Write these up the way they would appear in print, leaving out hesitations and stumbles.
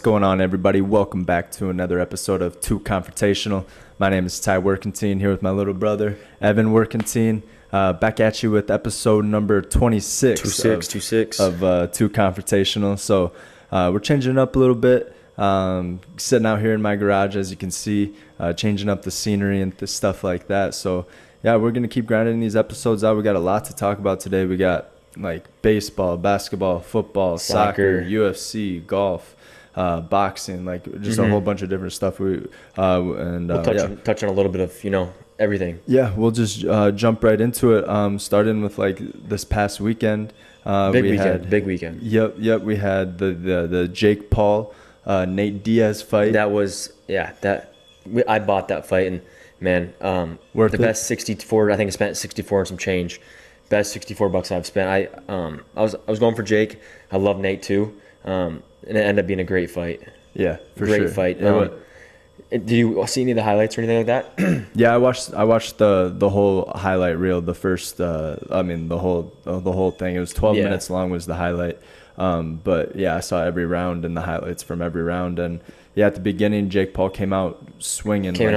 going on, everybody? Welcome back to another episode of TEW Confrontational. My name is Ty Workentine, here with my little brother, Evan Workentine. Back at you with episode number 26 of TEW Confrontational. So we're changing it up a little bit. Sitting out here in my garage, as you can see, changing up the scenery and stuff like that. So, yeah, we're going to keep grinding these episodes out. We got a lot to talk about today. We got like baseball, basketball, football, soccer, UFC, golf, boxing, like just a whole bunch of different stuff. We'll touch on a little bit of, everything. Yeah, we'll just jump right into it. Starting with like this past weekend. Big weekend. Yep. We had the Jake Paul, Nate Diaz fight. I bought that fight, and man, worth the it? best 64. I think I spent 64 and some change. Best $64 I've spent. I was going for Jake. I love Nate too, and it ended up being a great fight. Yeah, for great sure. Fight. Did you see any of the highlights or anything like that? Yeah, I watched the whole highlight reel. The first, the whole thing. It was 12 minutes long. Was the highlight. But yeah, I saw every round and the highlights from every round. And yeah, at the beginning, Jake Paul came out swinging. Came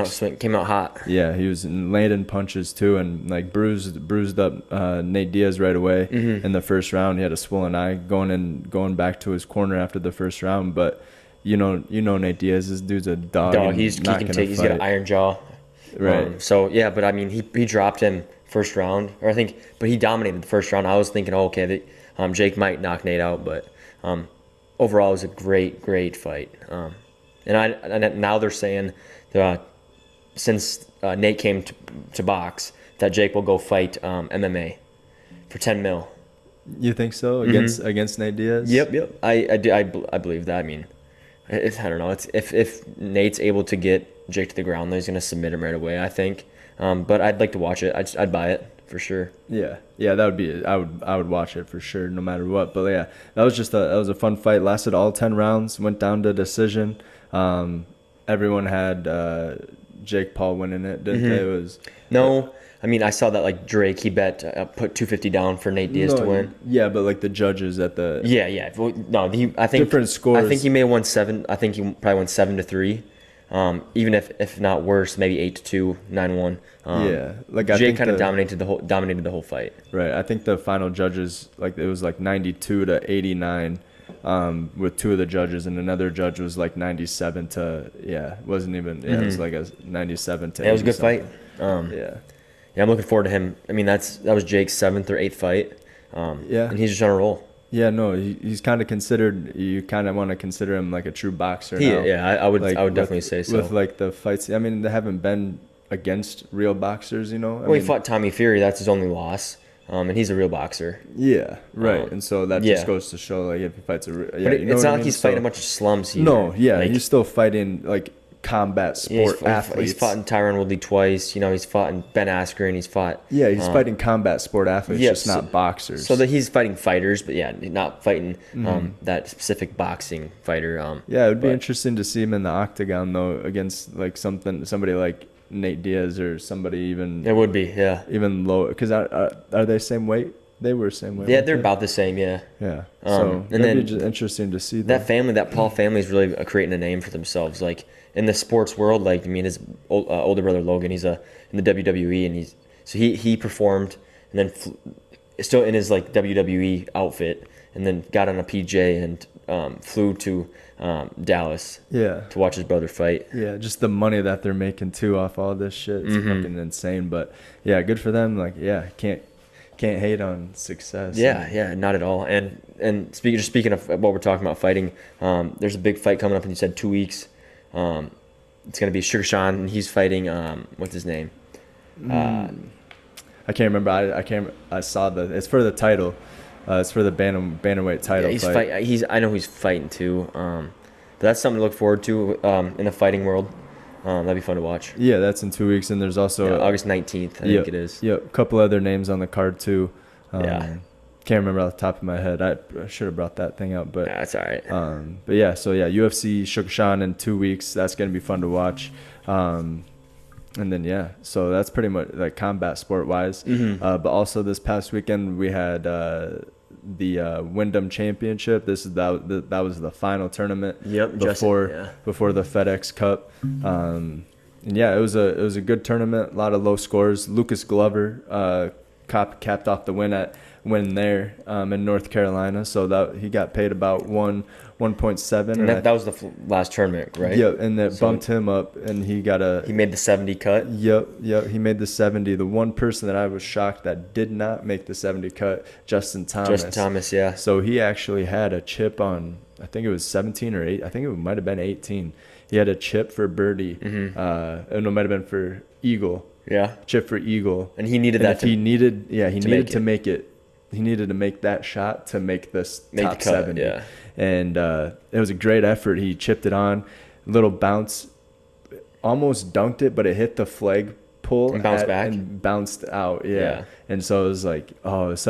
out hot. Yeah, he was landing punches too, and like bruised up Nate Diaz right away in the first round. He had a swollen eye going back to his corner after the first round. But you know Nate Diaz, this dude's a dog. He's got an iron jaw. Right. But I mean, he dropped him first round, but he dominated the first round. I was thinking, Jake might knock Nate out, but overall, it was a great fight. And now they're saying that since Nate came to box, that Jake will go fight MMA for $10 million. You think so against Nate Diaz? Yep. I believe that. I mean, I don't know. It's if Nate's able to get Jake to the ground, then he's gonna submit him right away, I think. But I'd like to watch it. I'd buy it for sure. Yeah, that would be it. I would watch it for sure, no matter what. But yeah, that was a fun fight. Lasted all 10 rounds. Went down to decision. Everyone had Jake Paul winning it, didn't they? It was no. I mean, I saw that like Drake, he bet put $250 down for Nate Diaz to win. Yeah, but like the judges at the I think different scores. I think he may have won 7. I think he probably won 7-3. Even if not worse, maybe 8-2, 9-1. Jake kind of dominated the whole fight. Right. I think the final judges, like it was like 92-89. With two of the judges, and another judge was like 97 to it wasn't even it was like a 97 to. It was a good fight. I'm looking forward to him. I mean, that was Jake's 7th or 8th fight. And he's just on a roll. Yeah, no, he's kind of considered. You kind of want to consider him like a true boxer. I would definitely say so. With like the fights, I mean, they haven't been against real boxers, he fought Tommy Fury. That's his only loss. And he's a real boxer. Yeah, right. And so that just goes to show, like, if he fights it's not like he's fighting a bunch of slums. He's still fighting like combat sport athletes. He's fought in Tyron Woodley twice. He's fought in Ben Askren. He's fought. Yeah, he's fighting combat sport athletes, just not boxers. So that he's fighting fighters, but not fighting that specific boxing fighter. It would be interesting to see him in the octagon though, against like somebody like Nate Diaz or somebody even. It would be, even lower, because are they same weight? They were same weight. Yeah, they're about the same. Yeah. So it'd be interesting to see that family. That Paul family is really creating a name for themselves. Like in the sports world, like I mean, his older brother Logan, he's in the WWE, and he performed, and then still in his like WWE outfit, and then got on a PJ and flew to Dallas to watch his brother fight. Yeah, just the money that they're making too off all this shit is fucking insane. But yeah, good for them. Like can't hate on success. Yeah, not at all. And speaking of what we're talking about fighting, there's a big fight coming up, and you said 2 weeks. It's gonna be Sugar Sean, and he's fighting what's his name? I can't remember. I saw it's for the title. It's for the bantamweight title. Yeah, I know he's fighting too. But that's something to look forward to in the fighting world. That'd be fun to watch. Yeah, that's in 2 weeks, and there's also August 19th. I think it is. Yep, a couple other names on the card too. Can't remember off the top of my head. I should have brought that thing up, but that's all right. But yeah, so yeah, UFC Sugar Sean in 2 weeks. That's gonna be fun to watch. And then so that's pretty much like combat sport wise. But also this past weekend we had Wyndham Championship. That was the final tournament. Yep. Before the FedEx Cup. And yeah, it was a good tournament. A lot of low scores. Lucas Glover capped off the win there in North Carolina. So that he got paid about 1.7. And that was the last tournament, right? Yep, and that bumped him up, and he made the 70 cut. Yep, he made the 70. The one person that I was shocked that did not make the 70 cut, Justin Thomas. Yeah. So he actually had a chip on, I think it was 17 or 8. I think it might have been 18. He had a chip for birdie. Mm-hmm. And it might have been for eagle. Yeah. Chip for eagle. And he needed that. He needed to make it. He needed to make that shot to make this top 70. Yeah. And it was a great effort. He chipped it on, little bounce, almost dunked it, but it hit the flag pole and bounced back and bounced out. Yeah. And so it was like, it was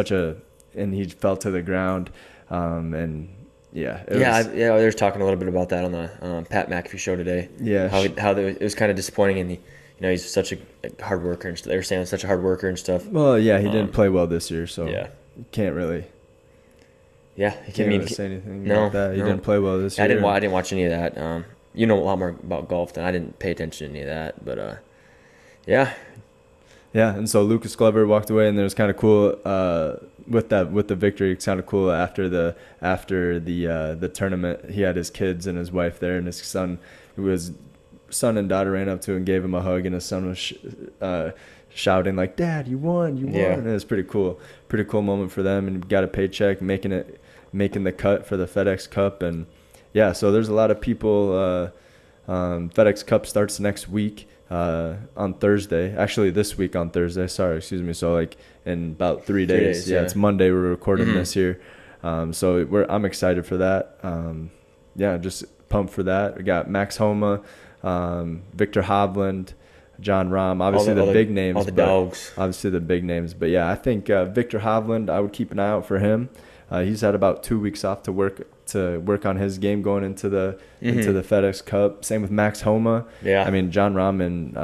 and he fell to the ground. And yeah. They were talking a little bit about that on the Pat McAfee show today. Yeah. It was kind of disappointing, and he's such a hard worker, and they were saying such a hard worker and stuff. Well, yeah, he didn't play well this year, so yeah. Can't really. Yeah, he can't really say anything about that. He didn't play well this year. I didn't watch any of that. You know a lot more about golf than I didn't pay attention to any of that, but yeah. Yeah, and so Lucas Glover walked away, and it was kind of cool with the victory. It's kind of cool after the tournament. He had his kids and his wife there, and his son and daughter ran up to him and gave him a hug, and his son was shouting like, "Dad, you won!" Yeah. And it was pretty cool moment for them, and got a paycheck, making the cut for the FedEx Cup, and yeah. So there's a lot of people. FedEx Cup starts next week on Thursday. Actually, this week on Thursday. Sorry, excuse me. So like in about 3 days. Yeah, it's Monday. We're recording this here. So I'm excited for that. Just pumped for that. We got Max Homa, Victor Hovland, John Rahm, obviously the big names. All the dogs. Obviously the big names. But yeah, I think Victor Hovland, I would keep an eye out for him. He's had about 2 weeks off to work on his game going into the FedEx Cup. Same with Max Homa. Yeah. I mean, John Rahm and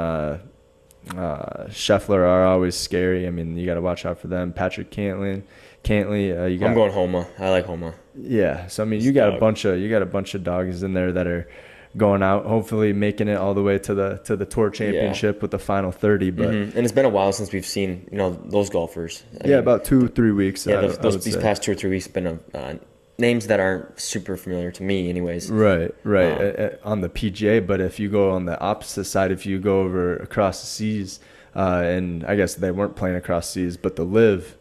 Scheffler are always scary. I mean, you got to watch out for them. Patrick Cantley. I'm going Homa. I like Homa. Yeah. So I mean, you got a bunch of dogs in there that are going out, hopefully making it all the way to the Tour Championship with the final 30. But and it's been a while since we've seen those golfers. I mean, about 2-3 weeks. Yeah, these past 2 or 3 weeks have been names that aren't super familiar to me, anyways. Right. On the PGA, but if you go on the opposite side, if you go over across the seas, and I guess they weren't playing across seas, but the Live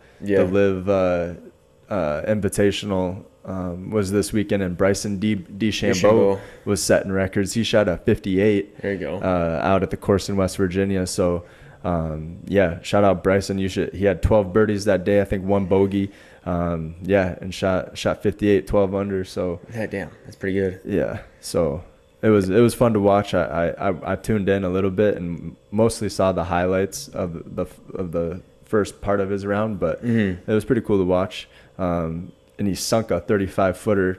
Invitational. Was this weekend, and Bryson DeChambeau was setting records. He shot a 58. There you go. Out at the course in West Virginia. So, shout out Bryson. He had 12 birdies that day. I think 1 bogey. And shot 58, 12 under. So yeah, damn, that's pretty good. Yeah. So it was fun to watch. I tuned in a little bit and mostly saw the highlights of the first part of his round, but it was pretty cool to watch. And he sunk a 35-footer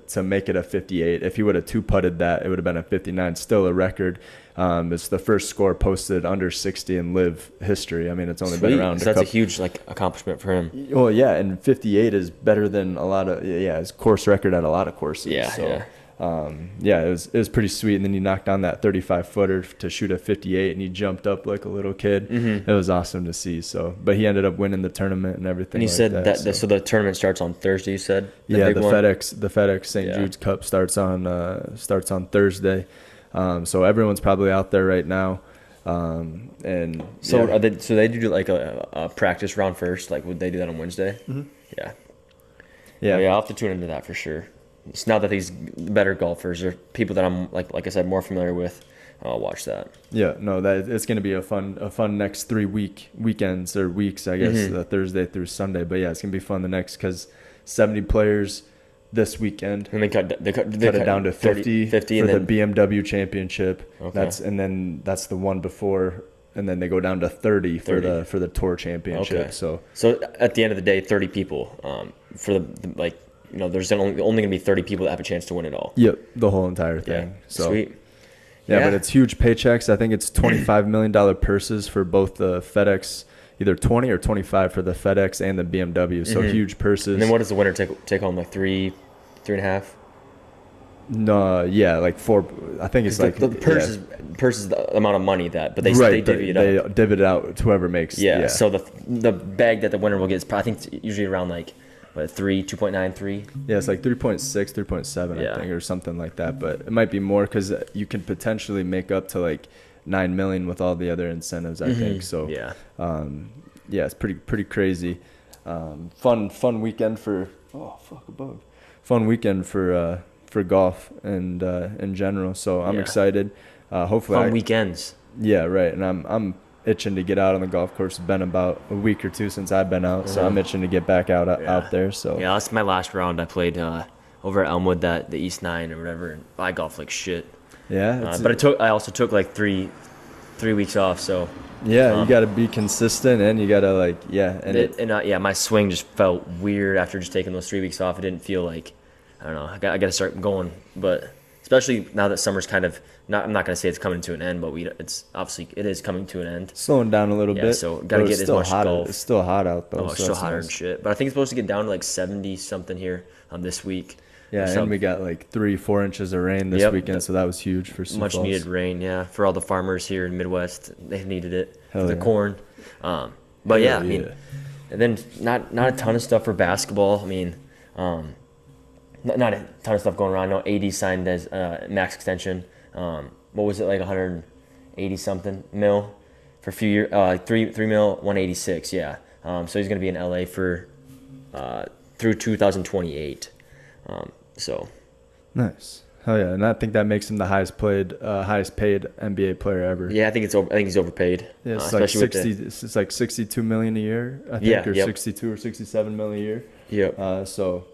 to make it a 58. If he would have 2-putted that, it would have been a 59. Still a record. It's the first score posted under 60 in Live history. I mean, it's only been around. So that's a huge accomplishment for him. Well, yeah, and 58 is better than a lot of his course record at a lot of courses. Yeah, so, yeah. It was pretty sweet. And then he knocked down that 35-footer to shoot a 58, and he jumped up like a little kid. It was awesome to see. So, but he ended up winning the tournament and everything. And you said that so the tournament starts on Thursday. You said the FedEx St. Jude's Cup starts on Thursday. So everyone's probably out there right now. They do like a practice round first. Like, would they do that on Wednesday? Yeah. I'll have to tune into that for sure. It's not that these better golfers or people that I'm like I said more familiar with. I'll watch that. Yeah, no, that it's going to be a fun next 3 weekends or weeks, I guess, Thursday through Sunday. But yeah, it's going to be fun because 70 players this weekend. And they cut it down to 50 for the BMW Championship. Okay. That's the one before, and then they go down to 30 for the Tour Championship. Okay. So at the end of the day, 30 people for there's only going to be 30 people that have a chance to win it all. Yep, the whole entire thing. Yeah, so sweet. Yeah, but it's huge paychecks. I think it's $25 million purses for both the FedEx, either 20 or 25 for the FedEx and the BMW. So huge purses. And then what does the winner take home? Like 3.5? No, yeah, like 4. I think it's like the purse is the amount of money they divvy it up. They divvy it out to whoever makes. Yeah. So the bag that the winner will get is probably, I think it's usually around like 2.93. Yeah, it's like 3.6, 3.7, I think, or something like that. But it might be more because you can potentially make up to like 9 million with all the other incentives. I think so. Yeah. It's pretty crazy. Fun weekend for fun weekend for golf and in general. So I'm excited. Hopefully weekends. Yeah, right. And I'm itching to get out on the golf course. It's been about a week or two since I've been out, so I'm itching to get back out there. So yeah, that's my last round. I played over at Elmwood, the East 9 or whatever, and I golfed like shit. Yeah, but I also took like three weeks off. So yeah, you got to be consistent, and you got to my swing just felt weird after just taking those 3 weeks off. It didn't feel like, I don't know, I got to start going, but especially now that summer's kind of I'm not going to say it's coming to an end, but it is coming to an end. Slowing down a little bit. So got to get as much golf. It's still hot out though. Oh, it's still hotter than shit. But I think it's supposed to get down to like 70 something here this week. Yeah, and we got like 3-4 inches of rain this weekend, so that was huge for Sioux Falls. Much needed rain, yeah, for all the farmers here in the Midwest. They needed it for the corn. And then not a ton of stuff for basketball. I mean, not a ton of stuff going around. I know AD signed as max extension. What was it, like 180 something mil for a few years? Like 3 mil, 186. Yeah. So he's going to be in LA for through 2028. So nice. Hell yeah, and I think that makes him the highest paid NBA player ever. Yeah, I think he's overpaid. Yeah, it's like 60. It's like 62 million a year, I think, or 62 or 67 million a year. Yep. So,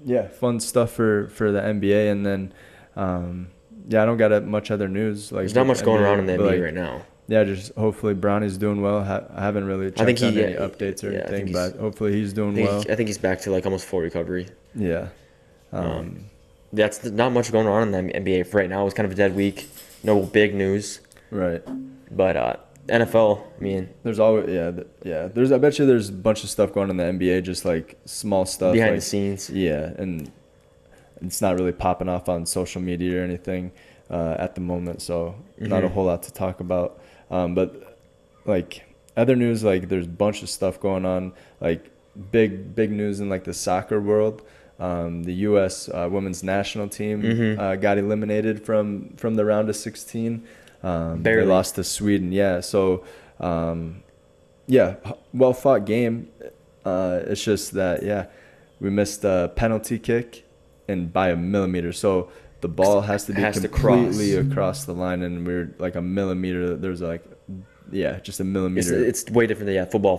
yeah, fun stuff for the NBA, and then, I don't got much other news. Like, there's not much going around in the NBA right now. Yeah, just hopefully Bronny's doing well. I haven't really checked on any updates or anything, but hopefully he's doing well. I think he's back to like almost full recovery. Yeah. That's not much going on in the NBA for right now. It was kind of a dead week. No big news. Right. But NFL, I mean, there's always I bet you there's a bunch of stuff going on in the NBA, just like small stuff behind the scenes. Yeah, and it's not really popping off on social media or anything at the moment, so not a whole lot to talk about. But like other news, like there's a bunch of stuff going on, like big news in like the soccer world. The U.S. Women's national team got eliminated from the round of 16. They lost to Sweden. Yeah, so well fought game. It's just that we missed a penalty kick and by a millimeter. So the ball has to be completely across the line, and we're like a millimeter. There's like just a millimeter. It's way different than football.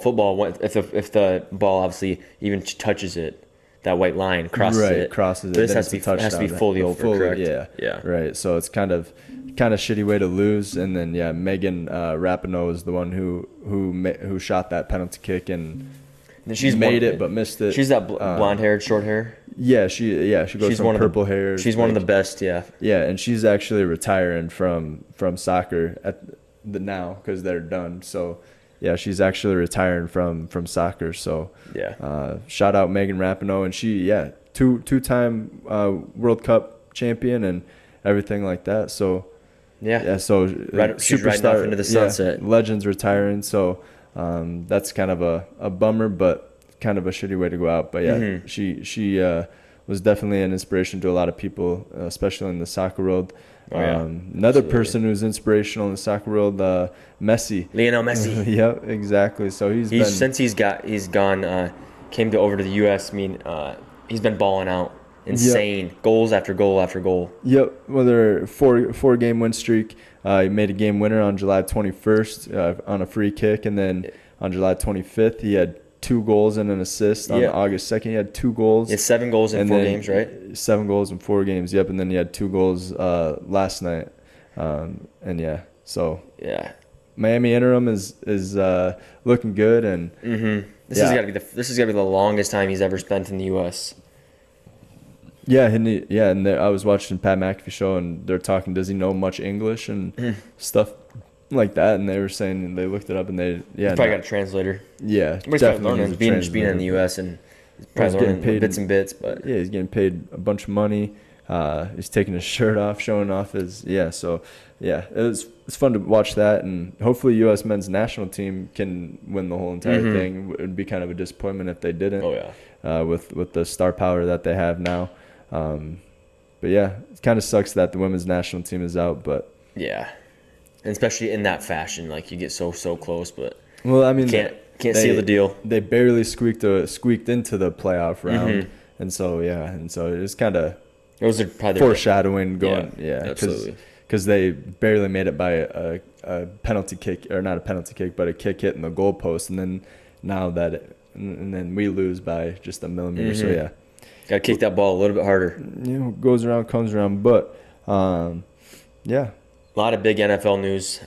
If the ball obviously even touches it, that white line crosses it. Crosses it. This has to be fully over, correct? Yeah. Right. So it's kind of shitty way to lose. And then Megan Rapinoe is the one who shot that penalty kick, and she's made it but missed it. She's that blonde-haired, short hair. Yeah, she goes from purple hair. She's one of the best. Yeah. Yeah, and she's actually retiring from soccer at now because they're done. So. Yeah, she's actually retiring from soccer. So shout out Megan Rapinoe, and she two-time World Cup champion and everything like that. So so she's riding off into the sunset. Legends retiring. So that's kind of a bummer, but kind of a shitty way to go out. But she was definitely an inspiration to a lot of people, especially in the soccer world. Another person who's inspirational in the soccer world, Messi. Lionel Messi. Yep, exactly. So since he's gone, came over to the U.S. I mean, he's been balling out, insane goals after goal after goal. Yep, well, they're four game win streak. He made a game winner on July 21st on a free kick, and then on July 25th he had 2 goals and an assist. On August 2nd, he had 2 goals. He had 7 goals in 4 games, right? 7 goals in 4 games, yep. And then he had 2 goals last night. Miami interim is looking good, and this is gotta be the longest time he's ever spent in the U.S. Yeah, and I was watching Pat McAfee show, and they're talking. Does he know much English and stuff something like that, and they were saying they looked it up and they He's probably got a translator. Yeah, But he's probably learning being in the U.S. and he's probably learning paid bits and bits. But yeah, he's getting paid a bunch of money. He's taking his shirt off, showing off his So yeah, it's fun to watch that, and hopefully U.S. men's national team can win the whole entire thing. It would be kind of a disappointment if they didn't. Oh yeah. With the star power that they have now. But yeah, it kind of sucks that the women's national team is out, but yeah, and especially in that fashion, like you get so close, but well, I mean, can't seal the deal. They barely squeaked into the playoff round, and so it's kind of those are probably foreshadowing going, absolutely, because they barely made it by a penalty kick, or not a penalty kick, but a kick hitting the goalpost, and then and then we lose by just a millimeter. So yeah. Got to kick that ball a little bit harder. Goes around, comes around. But, yeah. A lot of big NFL news.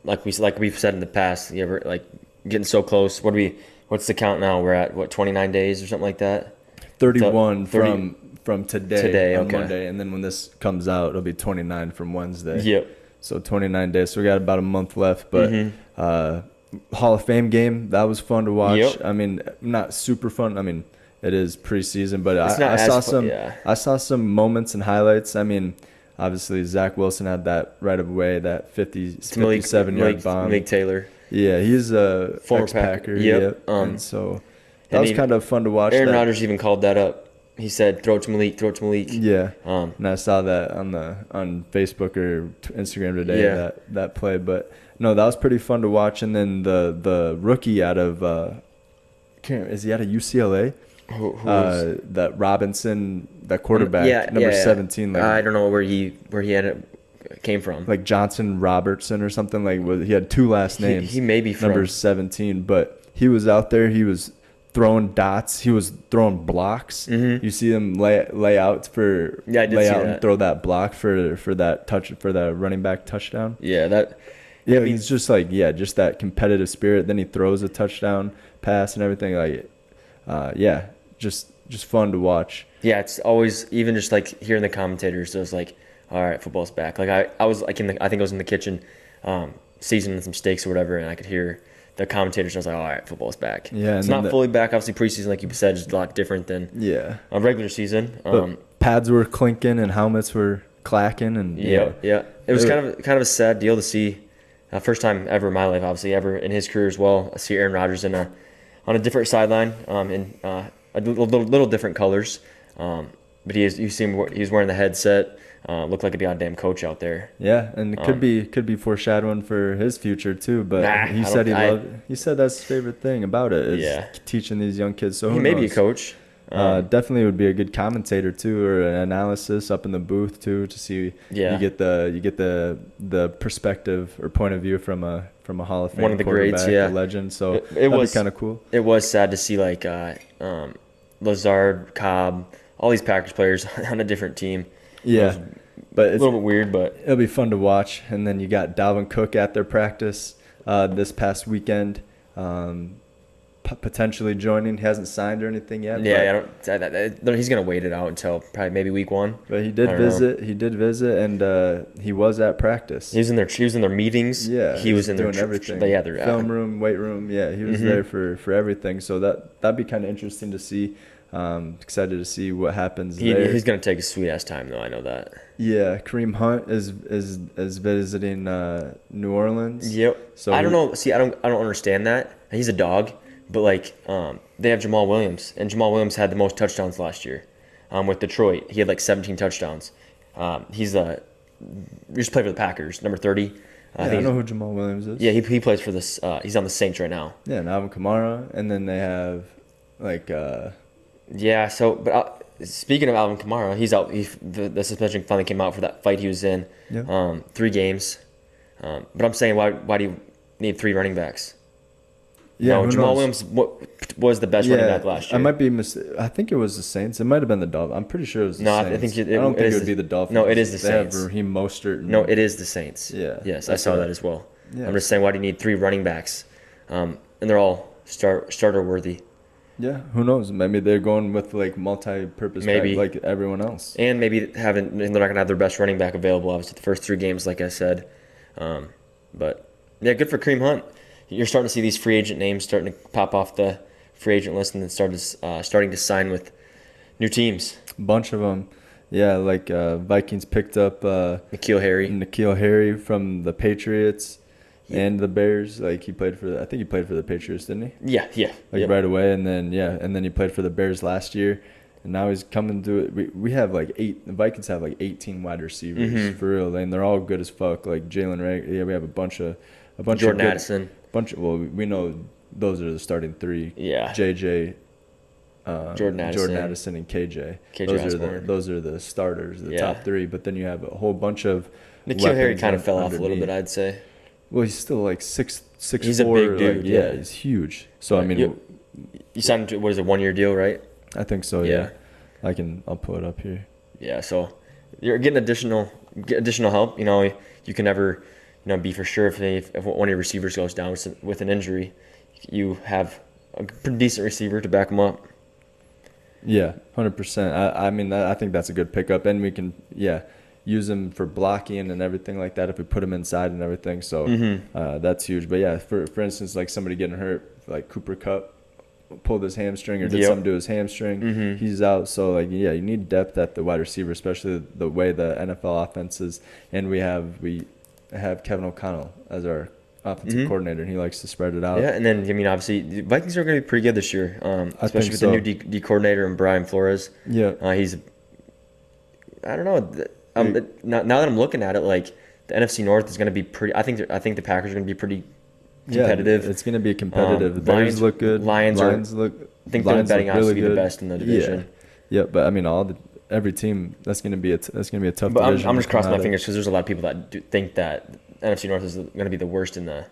Like we've said in the past, you ever like getting so close. What's the count now? We're at 29 days or something like that. 31 from today on okay. Monday, and then when this comes out, it'll be 29 from Wednesday. Yep. So 29 days. So we got about a month left, but Hall of Fame game, that was fun to watch. Yep. I mean, not super fun. I mean, it is preseason, but I saw some moments and highlights. I mean, obviously Zach Wilson had that right away, that 57-yard bomb. Malik Taylor. Yeah, he's a former ex-Packer. Yep. And so that was kind of fun to watch. Aaron Rodgers even called that up. He said, "Throw it to Malik, throw it to Malik." Yeah. And I saw that on Facebook or Instagram today, that play. But no, that was pretty fun to watch. And then the rookie out of is he out of UCLA? That Robinson, that quarterback, number 17. Like, I don't know where he came from. Like Johnson Robertson or something. Like he had two last names. He may be from number 17, but he was out there. He was throwing dots. He was throwing blocks. You see him lay out and throw that block for that running back touchdown. He's just like just that competitive spirit. Then he throws a touchdown pass and everything. Like just fun to watch. Yeah, it's always, even just like hearing the commentators, it was like, all right, football's back. Like I was like I think I was in the kitchen, seasoning some steaks or whatever, and I could hear the commentators. And I was like, all right, football's back. Yeah, it's not fully back. Obviously, preseason, like you said, is a lot different than a regular season. Pads were clinking and helmets were clacking, and it was kind of a sad deal to see. First time ever in my life, obviously, ever in his career as well. I see Aaron Rodgers on a different sideline, in a little different colors. But you see him, he's wearing the headset. Looked like a goddamn coach out there. Yeah, and it could be foreshadowing for his future too. But he said he said that's his favorite thing about it is teaching these young kids. So he may be a coach. Definitely would be a good commentator too, or an analysis up in the booth too, to see. You get the perspective or point of view from a Hall of Fame, one of the greats, a legend. So it was kind of cool. It was sad to see like Lazard, Cobb, all these Packers players on a different team. Yeah, but it's a little bit weird, but it'll be fun to watch. And then you got Dalvin Cook at their practice this past weekend, potentially joining. He hasn't signed or anything yet. Yeah, he's gonna wait it out until probably maybe week 1. But he did visit. He did visit, and he was at practice. He was in their meetings. Yeah, he was in doing everything. Their film room, weight room. Yeah, he was there for everything. So that'd be kind of interesting to see. Excited to see what happens there. He's gonna take a sweet ass time though. I know that. Yeah, Kareem Hunt is visiting New Orleans. Yep. So I don't know. See, I don't understand that. He's a dog, but like they have Jamal Williams, and Jamal Williams had the most touchdowns last year with Detroit. He had like 17 touchdowns. He's just played for the Packers, number 30. I know who Jamal Williams is. Yeah, he plays for this. He's on the Saints right now. Yeah, and Alvin Kamara, and then they have like. Yeah. So, but speaking of Alvin Kamara, he's out. The suspension finally came out for that fight he was in. Yeah. 3 games. But I'm saying, why do you need 3 running backs? Yeah, Jamal Williams was the best running back last year. I might be I think it was the Saints. It might have been the Dolphins. I'm pretty sure it was the Saints. I think I don't think it would be the Dolphins. No, it is the Saints. They have Raheem Mostert. No, it is the Saints. Yeah. Yes, I saw that as well. Yeah. I'm just saying, why do you need 3 running backs? And they're all starter worthy. Yeah, who knows? Maybe they're going with like multi-purpose back like everyone else. And maybe they're not going to have their best running back available, obviously, the first 3 games, like I said. But Yeah, good for Kareem Hunt. You're starting to see these free agent names starting to pop off the free agent list and then starting to sign with new teams. Bunch of them. Yeah, like Vikings picked up N'Keal Harry from the Patriots Yeah. and the Bears. Like I think he played for the Patriots, didn't he? Yeah. Like Yep. right away, and then he played for the Bears last year, and now he's coming to it. We have like the Vikings have like 18 wide receivers for real, and they're all good as fuck. Like Jalen Ray, yeah, we have a bunch of Jordan good, Addison. well, we know those are the starting three. Yeah. JJ, Jordan Addison, and KJ. Osborne. Those are the starters, the Yeah. top three. But then you have a whole bunch of N'Keal Harry weapons kind of fell off a little underneath. bit, I'd say. Well, he's still like 6'4". He's a big dude, Like, yeah. he's huge. So I mean, You signed to, what is it, 1 year deal, right? I think so. Yeah. Yeah. I'll pull it up here. Yeah, so you're getting additional help. You can never, be for sure if one of your receivers goes down with an injury, you have a pretty decent receiver to back him up. Yeah, 100%. I mean, I think that's a good pickup, and we can use him for blocking and everything like that if we put him inside and everything. So that's huge. But yeah, for instance, like somebody getting hurt, like Cooper Kupp pulled his hamstring or did something to his hamstring, he's out. So like you need depth at the wide receiver, especially the way the NFL offense is. And we have Kevin O'Connell as our offensive coordinator, and he likes to spread it out. Yeah, and then obviously the Vikings are going to be pretty good this year, especially with the new D coordinator and Brian Flores. Yeah, he's. I don't know. Now that I'm looking at it, like the NFC North is going to be pretty. I think the Packers are going to be pretty competitive. Yeah, it's going to be competitive. The Bears Lions look good. Lions look. I think they're betting odds to be the best in the division. Yeah, but I mean, every team that's going to be a tough but division. I'm just crossing my fingers because there's a lot of people that think that NFC North is going to be the worst in the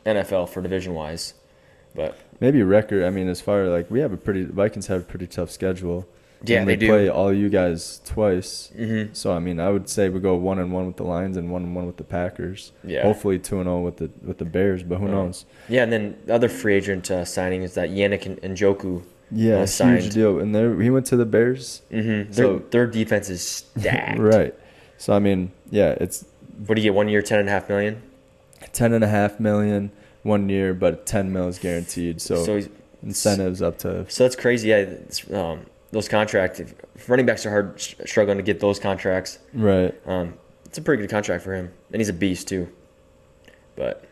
NFL for division wise. But maybe record. I mean, as far like Vikings have a pretty tough schedule. Yeah, and they do. play all you guys twice. So I mean, I would say we go 1-1 with the Lions and 1-1 with the Packers. Yeah. Hopefully 2-0 with the Bears, but who knows? Yeah, and then the other free agent signing is that Yannick Njoku. Yeah, signed. huge deal. And he went to the Bears. So their defense is stacked. Right. So I mean, yeah, it's. What do you get? 1 year, $10.5 million. $10.5 million 1 year, but $10 million is guaranteed. So incentives up to. So that's crazy. Yeah, those contracts. Running backs are struggling to get those contracts. Right. It's a pretty good contract for him, and he's a beast too. But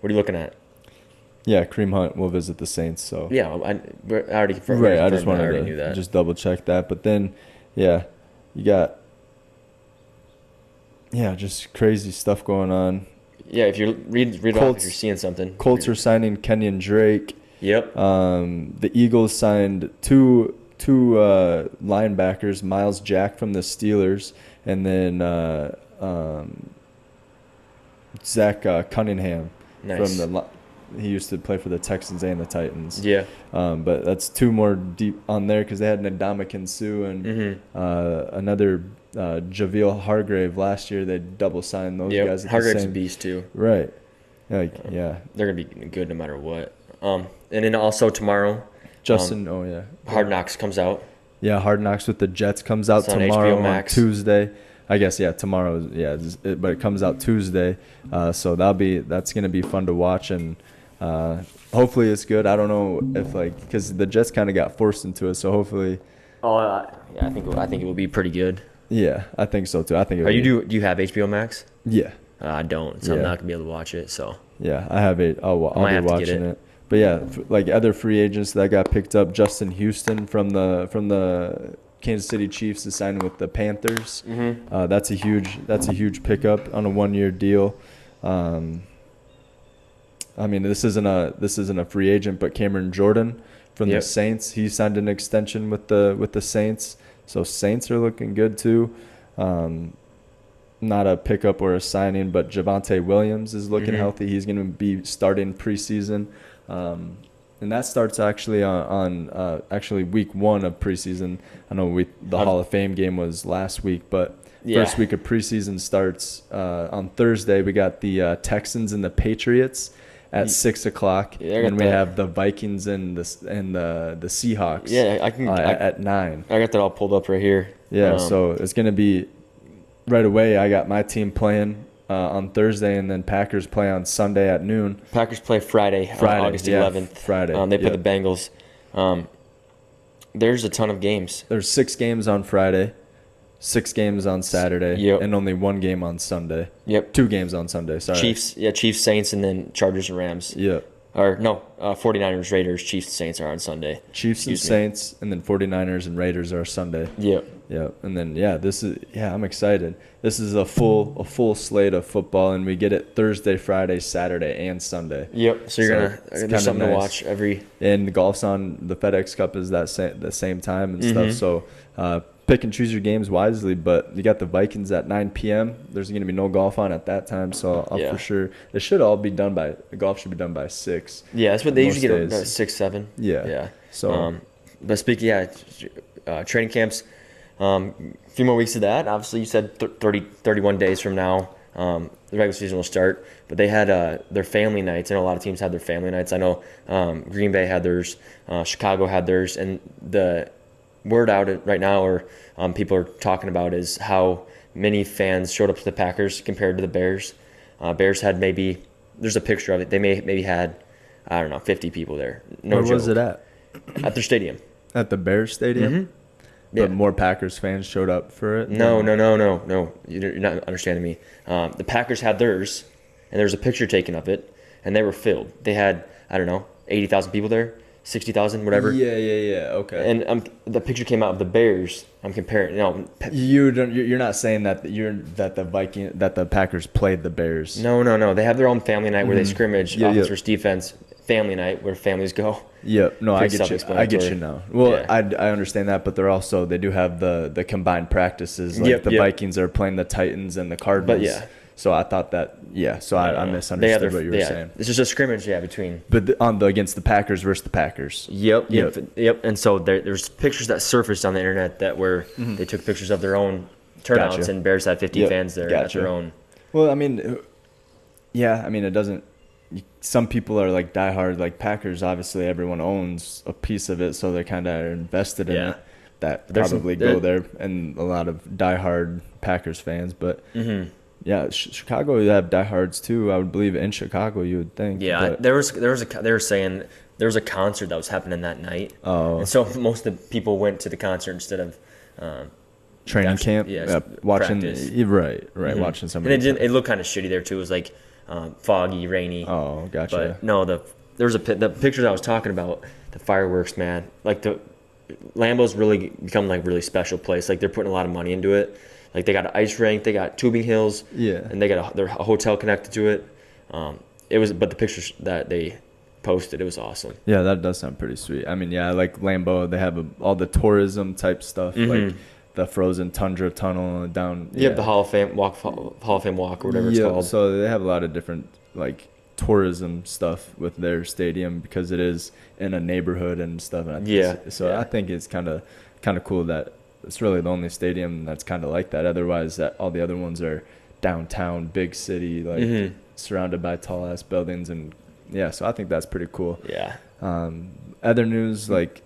what are you looking at? Yeah, Kareem Hunt will visit the Saints. So yeah, I already confirmed. Right. I just wanted knew that. to just double check that. But then, yeah, you got. Yeah, just crazy stuff going on. Yeah, if you read off if you're seeing something. Colts are signing Kenyon Drake. Yep. The Eagles signed two linebackers, Miles Jack from the Steelers, and then Zach Cunningham Nice. he used to play for the Texans and the Titans. Yeah. But that's two more deep on there because they had Ndamukong Suh and another Javier Hargrave last year. They double signed those guys. Hargrave's a beast too. Right. They're gonna be good no matter what. And then also tomorrow, Justin. Hard Knocks comes out. Yeah, Hard Knocks with the Jets comes out It's on tomorrow HBO Max. on Tuesday. I guess tomorrow. But it comes out Tuesday. So that's gonna be fun to watch, and hopefully it's good. I don't know if because the Jets kind of got forced into it, so hopefully. I think it will be pretty good. Yeah, I think so too. I think. Do you have HBO Max? Yeah. I don't, so I'm not gonna be able to watch it. So. Yeah, I have it. I'll be watching it. But yeah, other free agents that got picked up, Justin Houston from the Kansas City Chiefs is signing with the Panthers. That's a huge pickup on a 1 year deal. I mean, this isn't a free agent, but Cameron Jordan from the Saints, he signed an extension with the Saints. So Saints are looking good too. Not a pickup or a signing, but Javonte Williams is looking healthy. He's going to be starting preseason. And that starts actually on week 1 of preseason. I know the Hall of Fame game was last week, but first week of preseason starts on Thursday. We got the Texans and the Patriots at 6:00, and we have the Vikings and the Seahawks. At 9. I got that all pulled up right here. Yeah, so it's gonna be right away. I got my team playing on Thursday, and then Packers play on Sunday at noon. Packers play Friday, August 11th. Friday. They play the Bengals. There's a ton of games. There's 6 games on Friday, 6 games on Saturday, Yep. and only 1 game on Sunday. Yep. 2 games on Sunday, sorry. Chiefs, Saints, and then Chargers and Rams. Yep. 49ers, Raiders, Chiefs, Saints are on Sunday. Chiefs and Saints, and then 49ers and Raiders are Sunday. Yep. Yeah, and then I'm excited. This is a full slate of football, and we get it Thursday, Friday, Saturday, and Sunday. Yep. So there's something to watch every. And the golf's on the FedEx Cup is the same time and stuff. So pick and choose your games wisely. But you got the Vikings at 9 p.m. There's going to be no golf on at that time, so for sure it should all be done by the golf should be done by 6. Yeah, that's what they usually get 6, 7. Yeah. Yeah. So, but speaking, training camps. A few more weeks of that. Obviously, you said 31 days from now, the regular season will start. But they had their family nights. I know a lot of teams had their family nights. I know Green Bay had theirs, Chicago had theirs, and the word out right now, or people are talking about, is how many fans showed up to the Packers compared to the Bears. Bears had there's a picture of it. They maybe had, 50 people there. Where was it at? At their stadium. At the Bears stadium. Mm-hmm. But Yeah. more Packers fans showed up for it? No. You're not understanding me. The Packers had theirs, and there was a picture taken of it, and they were filled. They had, 80,000 people there, 60,000, whatever. Yeah. Okay. And the picture came out of the Bears. I'm comparing. You're not saying that the Packers played the Bears. No. They have their own family night where they scrimmage, offense versus defense. Family night where families go. Yeah, no, I Pretty get you. I self-explanatory. get you now. Well, Yeah. I understand that, but they do have the combined practices. Like Yep. Vikings are playing the Titans and the Cardinals. But yeah. So I thought that. Yeah. So I misunderstood what you were saying. It's just a scrimmage, between. But against the Packers versus the Packers. Yep. And so there's pictures that surfaced on the internet that were they took pictures of their own turnouts, Gotcha. and Bears had 50 fans there at Gotcha. their own. Well, it doesn't. Some people are like diehard, like Packers. Obviously, everyone owns a piece of it, so they're kind of invested in it. That probably go there, and a lot of diehard Packers fans. But Chicago, you have diehards too. I would believe in Chicago, you would think. Yeah, but they were saying there was a concert that was happening that night. Oh, and so most of the people went to the concert instead of training camp. Yeah, watching. practice. Right. Watching somebody. And it looked kind of shitty there too. It was like foggy, rainy. Oh, gotcha. But no, the pictures I was talking about, the fireworks, man. Like the Lambeau's really become like really special place. Like they're putting a lot of money into it. Like they got an ice rink, they got tubing hills, and they got a hotel connected to it. But the pictures that they posted, it was awesome. Yeah, that does sound pretty sweet. Like Lambeau, they have all the tourism type stuff, like the frozen tundra tunnel down. Yeah, the Hall of Fame walk, or whatever it's called. So they have a lot of different like tourism stuff with their stadium because it is in a neighborhood and stuff. And I think it's kind of cool that it's really the only stadium that's kind of like that. Otherwise, all the other ones are downtown, big city, like surrounded by tall ass buildings, and so I think that's pretty cool. Yeah. Other news, like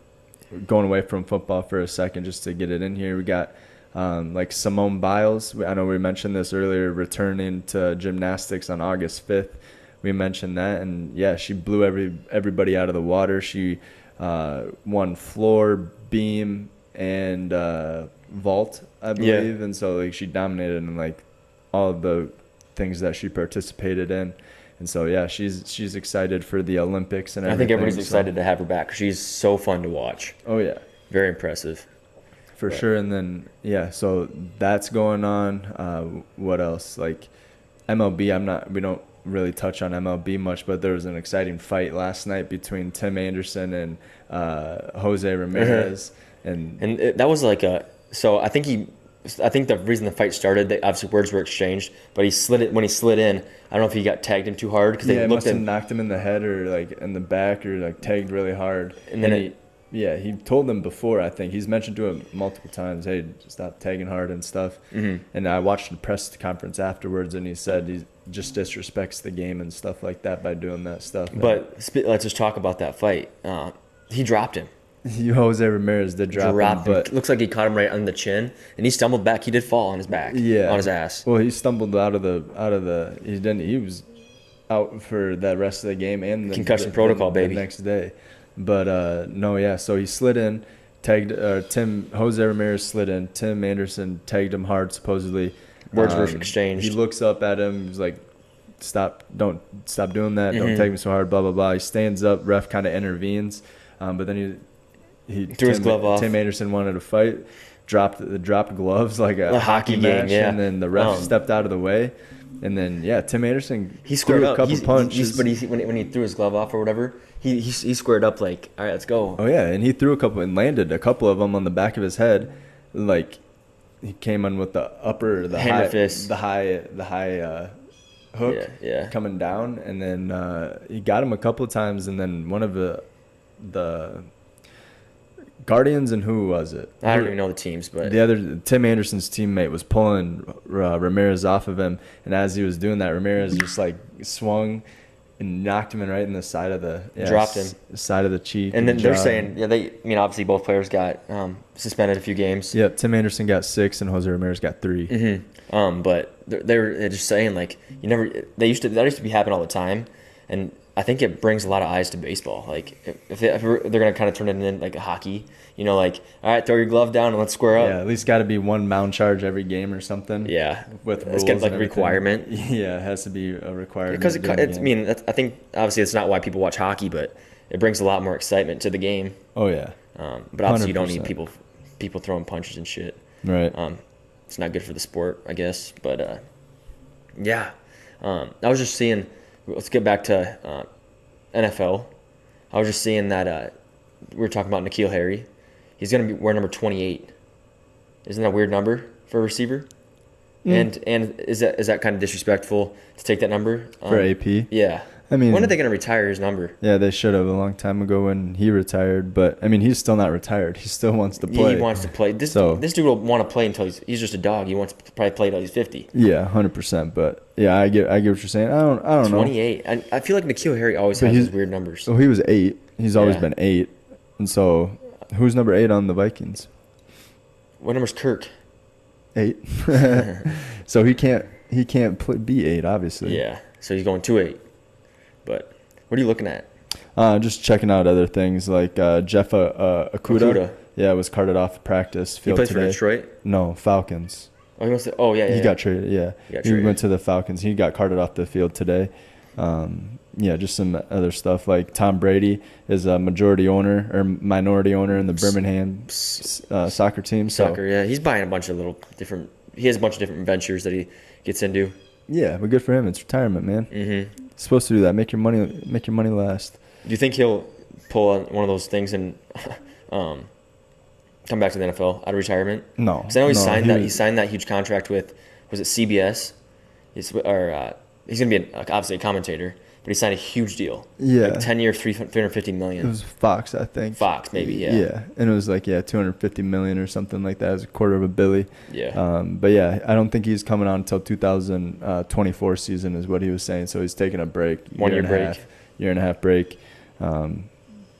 going away from football for a second, just to get it in here, we got like Simone Biles. I know we mentioned this earlier, returning to gymnastics on August 5th. We mentioned that, and she blew everybody out of the water. She won floor, beam, and vault, I believe, and so like she dominated in like all of the things that she participated in. And so, she's excited for the Olympics and everything. I think everybody's excited to have her back. She's so fun to watch. Oh, yeah. Very impressive. For sure. And then, so that's going on. What else? Like MLB, we don't really touch on MLB much, but there was an exciting fight last night between Tim Anderson and Jose Ramirez. And that was like so I think the reason the fight started, obviously words were exchanged, but when he slid in, I don't know if he got tagged in too hard because they must have knocked him in the head or like in the back or like tagged really hard. And then he told them before, I think he's mentioned to him multiple times, hey, stop tagging hard and stuff. And I watched the press conference afterwards, and he said he just disrespects the game and stuff like that by doing that stuff. But let's just talk about that fight. He dropped him. Jose Ramirez did drop him, but looks like he caught him right on the chin, and he stumbled back. He did fall on his back, on his ass. Well, he stumbled out of the. He was out for that rest of the game and the concussion protocol, baby. The next day. But no, yeah. So he slid in, tagged Jose Ramirez slid in. Tim Anderson tagged him hard, supposedly. Words were exchanged. He looks up at him. He's like, don't stop doing that. Don't take me so hard. Blah blah blah. He stands up. Ref kind of intervenes, but then he threw his glove off. Tim Anderson wanted to fight. Dropped gloves like a hockey game, match, yeah. and then the ref stepped out of the way. And then, Tim Anderson he squared up. A couple punches. But when he threw his glove off or whatever, he squared up like, all right, let's go. Oh, yeah, and he threw a couple and landed a couple of them on the back of his head. Like, he came on with the hammer fist. The high hook coming down. And then he got him a couple of times. And then one of the Guardians, and who was it? I don't even know the teams, but Tim Anderson's teammate was pulling Ramirez off of him, and as he was doing that, Ramirez just like swung and knocked him right in the side of the dropped him side of the cheek. And then they're saying obviously both players got suspended a few games. Yep, Tim Anderson got 6 and Jose Ramirez got 3. Mm-hmm. But they're just saying like that used to be happening all the time, and I think it brings a lot of eyes to baseball. Like if they're going to kind of turn it into like a hockey, like, all right, throw your glove down and let's square up. Yeah, at least got to be one mound charge every game or something. Yeah, with rules. It's kind of like a requirement. Yeah, it has to be a requirement. Because I think obviously it's not why people watch hockey, but it brings a lot more excitement to the game. Oh yeah. But obviously 100%. You don't need people throwing punches and shit. Right. It's not good for the sport, I guess. But yeah, I was just seeing. Let's get back to NFL. I was just seeing that we were talking about N'Keal Harry. He's going to wear number 28. Isn't that a weird number for a receiver? And is that kind of disrespectful to take that number? For AP? Yeah. I mean, when are they going to retire his number? Yeah, they should have a long time ago when he retired. But, I mean, he's still not retired. He still wants to play. He wants to play. This dude will want to play until he's just a dog. He wants to probably play until he's 50. Yeah, 100%. But, yeah, I get what you're saying. I don't know. 28. I feel like N'Keal Harry always has these weird numbers. So he was 8. He's always been 8. And so, who's number 8 on the Vikings? What number's Kirk? 8. So he can't be 8, obviously. Yeah. So he's going 2-8. But what are you looking at? Just checking out other things like Jeff Okudah. Yeah, was carted off practice field today. He plays for Detroit? No, Falcons. Oh, he wants to. Oh, yeah. He got traded. Yeah, he went to the Falcons. He got carted off the field today. Yeah, just some other stuff like Tom Brady is a minority owner in the Birmingham soccer team. Yeah, he's buying a bunch of different. He has a bunch of different ventures that he gets into. Yeah, but good for him. It's retirement, man. Mm-hmm. Supposed to do that. Make your money last. Do you think he'll pull on one of those things and come back to the NFL out of retirement? No. Because I know he signed that huge contract with, was it CBS? He's going to be obviously a commentator, but he signed a huge deal. Yeah. Like 10-year, $350 million. It was Fox, I think. Fox, maybe, yeah. Yeah, and it was like, $250 million or something like that. It was $250 million. Yeah. But yeah, I don't think he's coming on until 2024 season is what he was saying. So he's taking a break. Year and a half break. But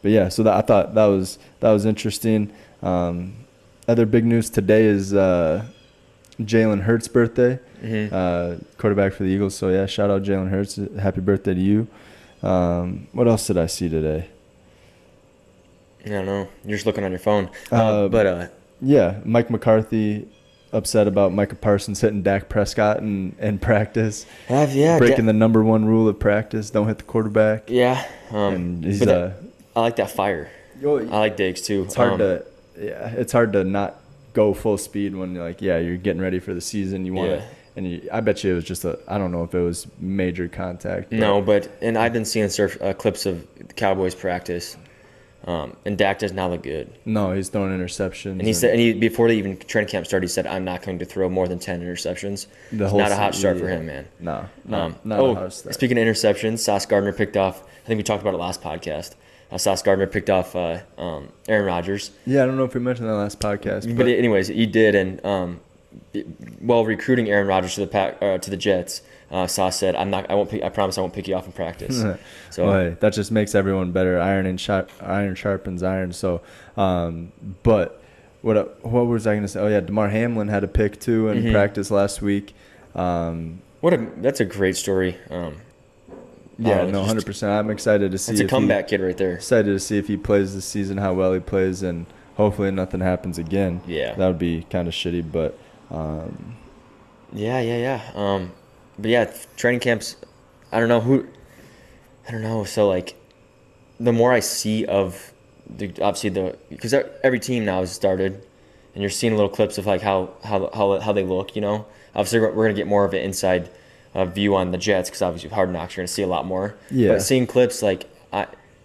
yeah, so I thought that was interesting. Other big news today is Jalen Hurts' birthday. Mm-hmm. Quarterback for the Eagles. So yeah, shout out Jalen Hurts. Happy birthday to you. What else did I see today? I don't know. You're just looking on your phone. Yeah, Mike McCarthy upset about Micah Parsons hitting Dak Prescott in practice. Breaking the number 1 rule of practice: don't hit the quarterback. Yeah. And he's I like that fire. I like Diggs too. It's hard to not go full speed when you're getting ready for the season. You want to. And I bet you it was just I don't know if it was major contact. And I've been seeing clips of the Cowboys practice, and Dak does not look good. No, he's throwing interceptions. And he said, before even training camp started, he said, "I'm not going to throw more than 10 interceptions." It's not a hot start for him, man. No, not a hot start. Speaking of interceptions, Sauce Gardner picked off. I think we talked about it last podcast. Sauce Gardner picked off Aaron Rodgers. Yeah, I don't know if we mentioned that last podcast. But anyways, he did, and while recruiting Aaron Rodgers to the Jets, Sauce said, I promise I won't pick you off in practice. So well, hey, that just makes everyone better. Iron sharpens iron. So, but what was I going to say? Oh yeah, DeMar Hamlin had a pick too in practice last week. That's a great story. Yeah, no, 100%. I'm excited to see. It's a comeback kid right there. Excited to see if he plays this season, how well he plays, and hopefully nothing happens again. Yeah, that would be kind of shitty, but. Yeah. But yeah, training camps. I don't know. So like, the more I see of because every team now has started, and you're seeing little clips of like how they look. You know, obviously we're gonna get more of an inside view on the Jets because obviously Hard Knocks you're gonna see a lot more. Yeah. But seeing clips like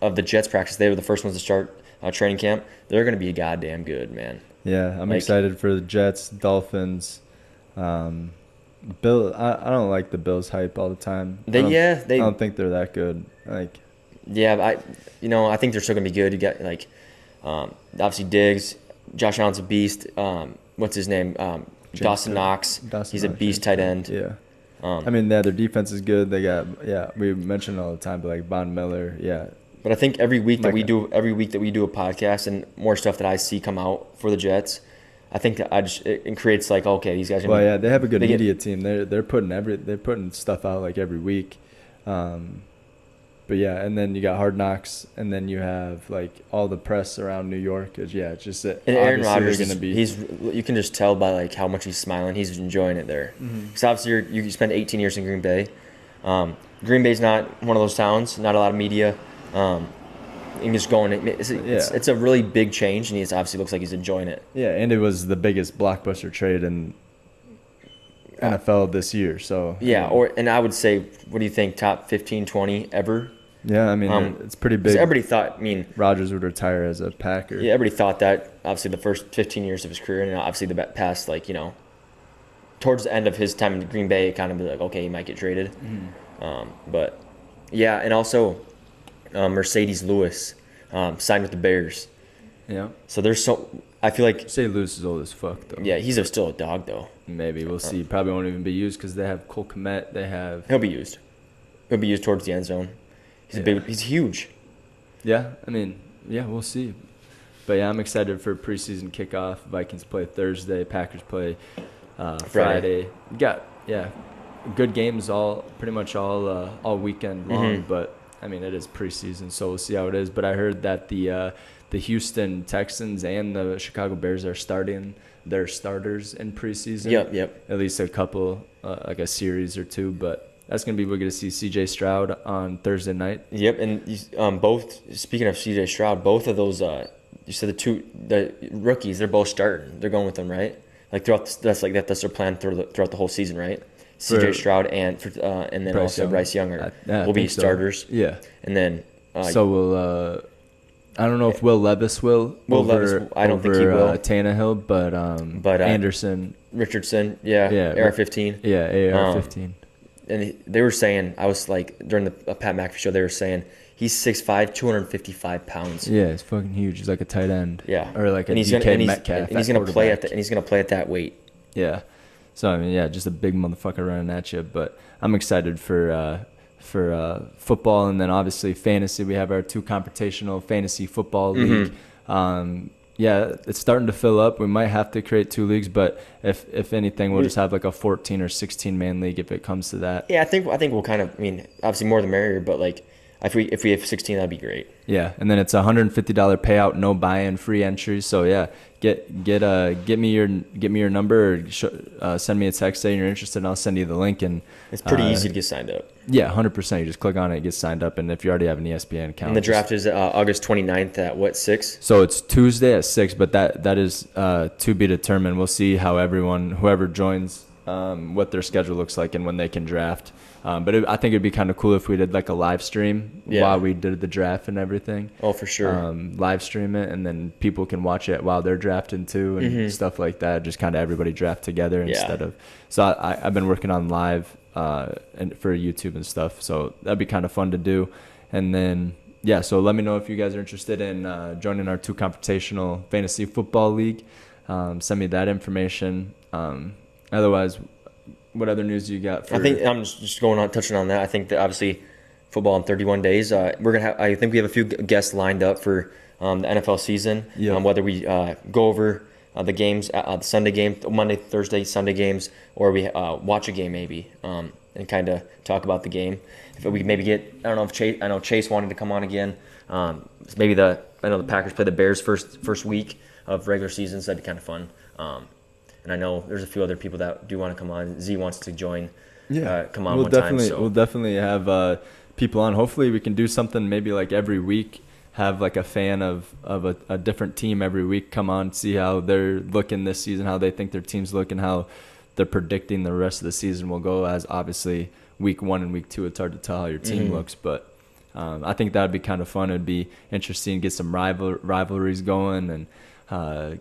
of the Jets practice, they were the first ones to start training camp. They're gonna be goddamn good, man. Yeah, I'm excited for the Jets, Dolphins. Bill, I don't like the Bills hype all the time. I don't think they're that good. Like, yeah, I think they're still gonna be good. You got like, obviously Diggs, Josh Allen's a beast. What's his name? Dawson Knox. He's a beast tight end. Yeah. I mean, their defense is good. They got we mention it all the time, but like Von Miller, yeah. But I think every week that we do a podcast and more stuff that I see come out for the Jets, I think that it creates like, okay, these guys. They have a good media team. They're putting stuff out like every week. But yeah, and then you got Hard Knocks, and then you have like all the press around New York. It's just and Aaron Rodgers you can just tell by like how much he's smiling. He's enjoying it there. Because obviously you spend 18 years in Green Bay. Green Bay's not one of those towns. Not a lot of media. And just going. It's a really big change, and he obviously looks like he's enjoying it. Yeah, and it was the biggest blockbuster trade in NFL this year. So yeah, and I would say, what do you think? Top 15, 20 ever? Yeah, I mean it's pretty big. Everybody thought. Rodgers would retire as a Packer. Yeah, everybody thought that. Obviously, the first 15 years of his career, and obviously the past, like towards the end of his time in Green Bay, it kind of be like, okay, he might get traded. But yeah, and also. Mercedes Lewis signed with the Bears. Yeah. So I feel like Mercedes Lewis is old as fuck though. Yeah, he's still a dog though. Maybe we'll see. Probably won't even be used because they have Cole Kmet. He'll be used. He'll be used towards the end zone. He's huge. Yeah, I mean, we'll see. But yeah, I'm excited for preseason kickoff. Vikings play Thursday. Packers play Friday. We got good games pretty much all weekend long, but. I mean, it is preseason, so we'll see how it is. But I heard that the Houston Texans and the Chicago Bears are starting their starters in preseason. Yep. At least a couple, like a series or two. But that's going to be we're going to see C.J. Stroud on Thursday night. Yep, and speaking of C.J. Stroud, both of those, you said the rookies, they're both starting. They're going with them, right? Like that's their plan throughout the whole season, right? C.J. Stroud and then Bryce Young will be starters. Yeah, and then so will I don't know if Will Levis will. I don't think he will. Tannehill, but Anderson, Richardson, AR-15, AR-15. And they were saying, I was like during the Pat McAfee show, they were saying he's 6'5", 255 pounds. Yeah, it's fucking huge. He's like a tight end. Yeah, or like DK Metcalf. And he's gonna play at that weight. Yeah. So, I mean, just a big motherfucker running at you. But I'm excited for football. And then, obviously, fantasy. We have our TEW Confrontational Fantasy Football League. It's starting to fill up. We might have to create 2 leagues. But if anything, we'll just have like a 14 or 16-man league if it comes to that. Yeah, I think we'll kind of, obviously more the merrier. But, like, if we have 16, that'd be great. Yeah, and then it's a $150 payout, no buy-in, free entries. So get me your number or send me a text saying you're interested, and I'll send you the link. And it's pretty easy to get signed up. Yeah, 100%. You just click on it, get signed up, and if you already have an ESPN account. And the draft is August 29th at 6? So it's Tuesday at 6, but that is to be determined. We'll see how whoever joins, what their schedule looks like and when they can draft. But I think it'd be kind of cool if we did like a live stream while we did the draft and everything. Oh, for sure. Live stream it, and then people can watch it while they're drafting too, and stuff like that. Just kind of everybody draft together instead of. So I've been working on live and for YouTube and stuff. So that'd be kind of fun to do. And then so let me know if you guys are interested in joining our TEW Confrontational Fantasy Football League. Send me that information. Otherwise, what other news you got? I think I'm just touching on that. I think that obviously football in 31 days. I think we have a few guests lined up for the NFL season. Yep. Whether we go over the games, the Sunday game, Monday, Thursday, Sunday games, or we watch a game maybe, and kind of talk about the game. If we maybe get, I don't know if Chase. I know Chase wanted to come on again. Maybe I know the Packers play the Bears first week of regular season, so that'd be kind of fun. And I know there's a few other people that do want to come on. Z wants to join. Yeah, come on one time. So. We'll definitely have people on. Hopefully, we can do something maybe like every week. Have like a fan of a different team every week come on, see how they're looking this season, how they think their team's looking, how they're predicting the rest of the season will go. As obviously week 1 and week 2, it's hard to tell how your team looks, but I think that'd be kind of fun. It'd be interesting, get some rivalries going and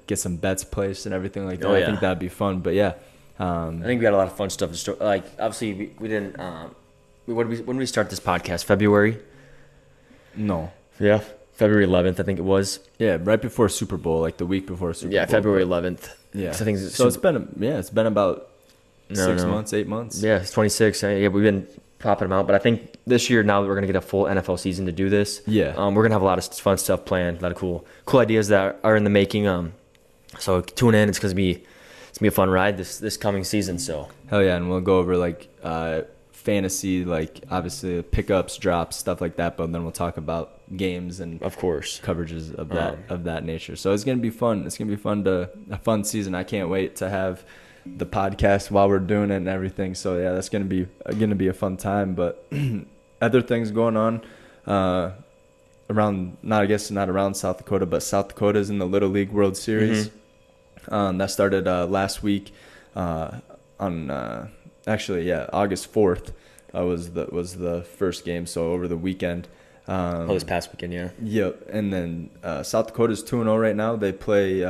get some bets placed and everything like that. I think that'd be fun. But yeah, I think we got a lot of fun stuff to start. Like obviously we didn't. When did we start this podcast? February? No. Yeah. February 11th, I think it was. Yeah, right before Super Bowl, like the week before Super Bowl. Yeah, February 11th. Yeah. I think it's been about 6 months, 8 months. Yeah, it's 26. Yeah, we've been popping them out, but I think this year now that we're gonna get a full NFL season to do this. Yeah. We're gonna have a lot of fun stuff planned, a lot of cool ideas that are in the making. So tune in. It's gonna be a fun ride this coming season. So. Hell yeah, and we'll go over like fantasy, like obviously pickups, drops, stuff like that, but then we'll talk about games and of course coverages of that nature. So it's gonna be fun. It's gonna be a fun season. I can't wait to have the podcast while we're doing it and everything. So yeah, that's gonna be a fun time. But other things going on around, not around South Dakota, but South Dakota's in the Little League World Series. That started last week on August 4th was the first game. So over the weekend. This past weekend, yeah. Yep, and then South Dakota's 2-0 right now. They play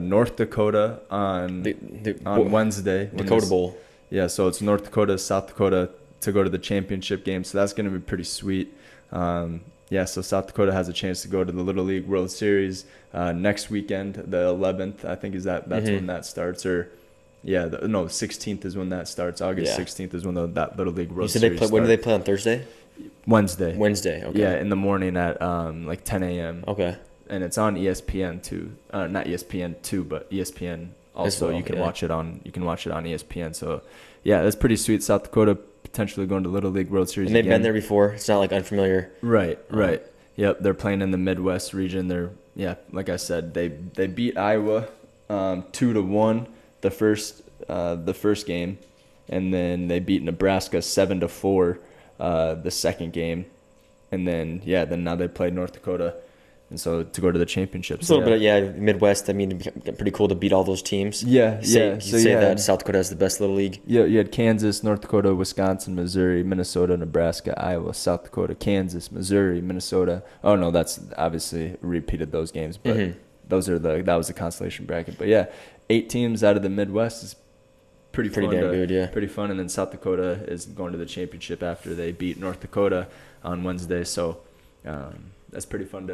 North Dakota on Wednesday. Dakota Bowl. Yeah, so it's North Dakota, South Dakota to go to the championship game. So that's going to be pretty sweet. So South Dakota has a chance to go to the Little League World Series next weekend, the 11th. I think that's when that starts. Or the 16th is when that starts. August 16th is when that Little League World Series starts. When do they play on Thursday? Wednesday, okay. Yeah, in the morning at like 10 a.m. Okay. And it's on ESPN too. Not ESPN 2, but ESPN also. You can watch it on ESPN. So yeah, that's pretty sweet. South Dakota potentially going to Little League World Series. And they've been there before. It's not like unfamiliar. Right. Yep, they're playing in the Midwest region. Like I said, they beat Iowa 2-1 the first game, and then they beat Nebraska 7-4 the second game, and then now they play North Dakota, and so to go to the championship. So, but Midwest. I mean, it'd be pretty cool to beat all those teams. Yeah. Say that South Dakota has the best little league. Yeah, you had Kansas, North Dakota, Wisconsin, Missouri, Minnesota, Nebraska, Iowa, South Dakota, Kansas, Missouri, Minnesota. Oh no, that's obviously repeated those games, but that was the consolation bracket. But yeah, 8 teams out of the Midwest is pretty damn good, yeah. Pretty fun. And then South Dakota is going to the championship after they beat North Dakota on Wednesday. So that's pretty fun.